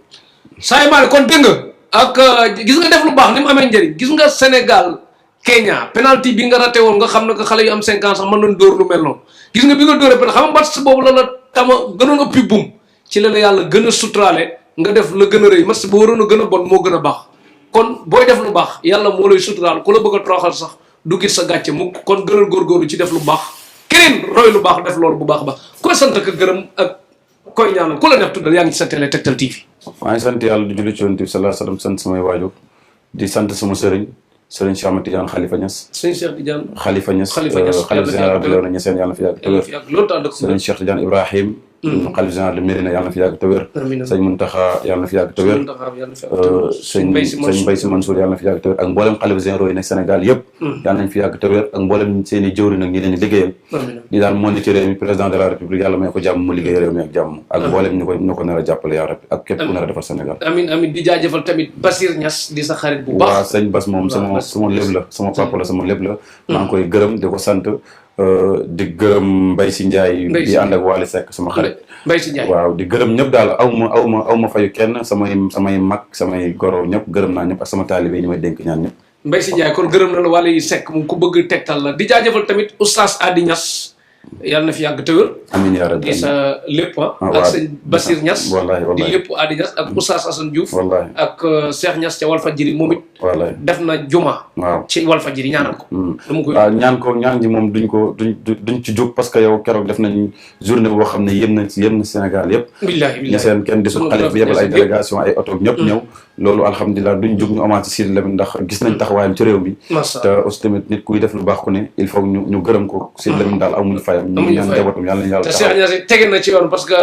Sadio Mané kon dégg nga ak gis nga def lu baax ni mu amee njëriñ gis nga Sénégal Kenya penalty bi nga raté woon nga xam ne que xale yu am 5 ans sax mën nañ dóor lu mel noonu gis nga bi nga dóoree penalty xam nga match boobu la tama gënoon ëppi buum ci la yàlla gën a sutraale nga def la gën a rëy match ba waroon a gën a bon moo gën a baax kon booy def lu baax yàlla moo lay suturaal ku la bëgg a toroxal sax du gis sa gàcce mu kon gënal góorgóorlu ci def lu baax keneen roy lu baax def loolu bu baax a baax koy sant ko gërëm ak koy ñaanal ku la neex tuddal yaa ngi ci sa télé Tektal TV. maa ngi sant yàlla di julli ci Yonent bi sallallahu alayhi wasallam sant samay waajur di sant sama sëriñ Cheikh Ahmed Tidiane Khalifa Niass. sëriñ Cheikh Tidiane Khalifa Niass Khalifa Niass xalifa général bi Léona Niassène yàlla na fi yàgg te wér. Sëriñ Cheikh Tidiane Ibrahim xalif général de Médina yàlla na fi yàgg te wér. sëñ Muntaxa yàlla na fi yàgg te wér. sëñ Mbay Si Mansour yàlla na fi yàgg te wér ak mboolem xalif généraux yi nekk Sénégal yëpp. yàlla nañ fi yàgg te wér ak mboolem seen i jëwri nag ñi leen di liggéeyal. di daan moo ni ci réew mi président de la république yàlla may ko jàmm mu liggéey réew mi ak jàmm. ak mboolem ñu ko nar a jàppale yaa rabbi ak képp ku nar a defar Sénégal. amiin di jaajëfal tamit Basir Niass di sa xarit bu baax. waaw sëñ Bas moom sama lépp la sama papa la sama lépp la. maa ngi koy gërëm di ko sant di gërëm Mbaye Si Ndiaye di ànd ak Wally Seck sama xarit Mbaye Si Ndiaye waaw di gërëm ñëpp daal aw ma fayu kenn samay mag samay goro ñëpp gërëm naa ñëpp ak sama taalibe yi ñu may dénk ñaan ñëpp. Mbaye Si Ndiaye kon gërëm na la Wally Seck moom ku bëgg tegtal la di jaajëfal tamit oustaz Adi Niass yàlla na fi yàgg te wér. amiin yaa rabbi di sa lépp ak sëñ Basir Niass di lépp Adi Niass ak oustaz Assane Diouf ak Cheikh Niass ca Walfadjri moom it def na juma ci Walfadjri ñaanal ko dama koy ñaan ji moom duñ ci jóg parce que yow keroog def nañ journée boo xam ne yëm na Sénégal yëpp ña seen kenn desul xalif bi yebal ay délégation ay oto ñëpp ñëw loolu alhamdulilah duñ jóg ñu amaat ci Sidy Lamine ndax gis nañ taxawaayam ci réew mi te aussi tamit nit kuy def lu baax ku ne il faut ñu gërëm ko Sidy Lamine daal amuñu fayam ñu ñaan njabootam yàlla nañu yàlla te Cheikh Niass tege na ci yoon parce que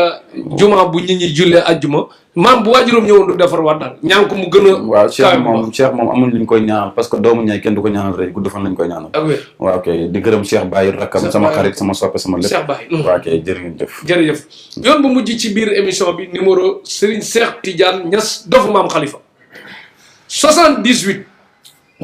juma bu nit ñi jullee ajjuma maam bu waajuróom ñëwoon du defar waat daal ñaan ko mu gën a waaw Cheikh moom amuñ luñ koy ñaanal parce que doomu ñaay kenn du ko ñaanal rek gudd fan lañ koy ñaanal waaw kay di gërëm Cheikh Baye rakkam sama xarit sama soppe sama lépp Cheikh Baye waaw kay jërëjëf yoon bu mujj ci biir émission bi numéro Serigne Cheikh Tidiane Niass dofu maam Khalifa 78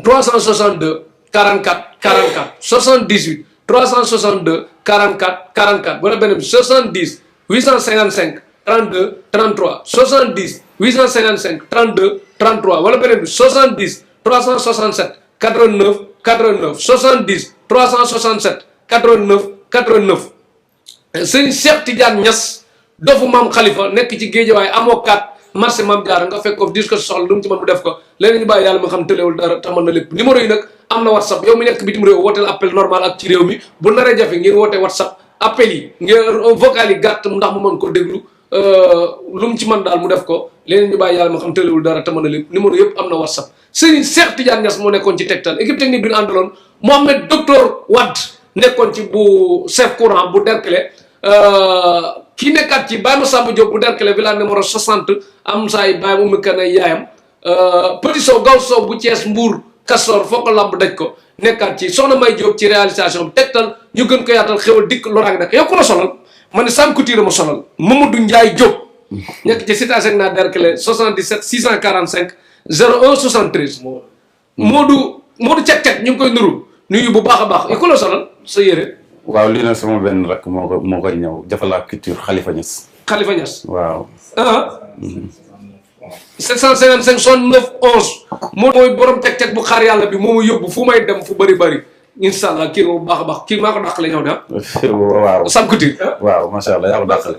362 44 44 78 362 44 44 wala beneen bi 70 855 32 33 70 855 32 33 wala beneen bi 70 367 89 89 70 367 89 89 Serigne Cheikh Tidiane Niass dofu maam Khalifa nekk ci Géejawaay amoo 4 marché Mame Diarra nga fekk ko dis ko soxla lu mu ci mën mu def ko léegi ñu bàyyi yàlla ma xam tëlewul dara te mën na lépp numéro yi nag am na whatsapp yow mi nekk bitim réew wooteel appel normal ak ci réew mi bu naree jafe ngeen woote whatsapp appel yi ngeen vocal yi gàtt ndax mu mën ko déglu lu mu ci mën daal mu def ko léegi ñu bàyyi yàlla ma xam tëlewul dara te mën na lépp numéro yëpp am na whatsapp Serigne Cheikh Tidiane Niass moo nekkoon ci Tektal équipe technique bi ñu àndaloon Mohamed docteur Wade nekkoon ci bu chef courant bu Derklé kii nekkaat ci Baye Massamba Diop bu Derklé villa numéro 60 am saay Baye mu mekk na yaayam Petit Sow Gaw Sow bu Thiès Mbour Castor foo ko lamb daj ko nekkaat ci Soxna May Diop ci réalisation bi Tektal ñu gën ko yaatal xewal dikk loraange nag yow ku la solal ma ne Sam Couture ma solal Mamadou Ndiaye Diop nekk ci cité Asecna Derklé 77 645 01 73 Modou cek ñu ngi koy nuru nuyu bu baax a baax yow ku la solal sa yére waaw lii nag sama benn rakk moo koy ñëw Jafala Couture Khalifa Niass. Khalifa Niass. waaw. 755 69 11. mooy borom teg bu xaar yàlla bi moo ma yóbbu fu may dem fu bëri. incha allah kii bu baax a baax kii maa ko dàqale ñëw de waaw Sam Couture. waaw macha allah yaa ko dàqale.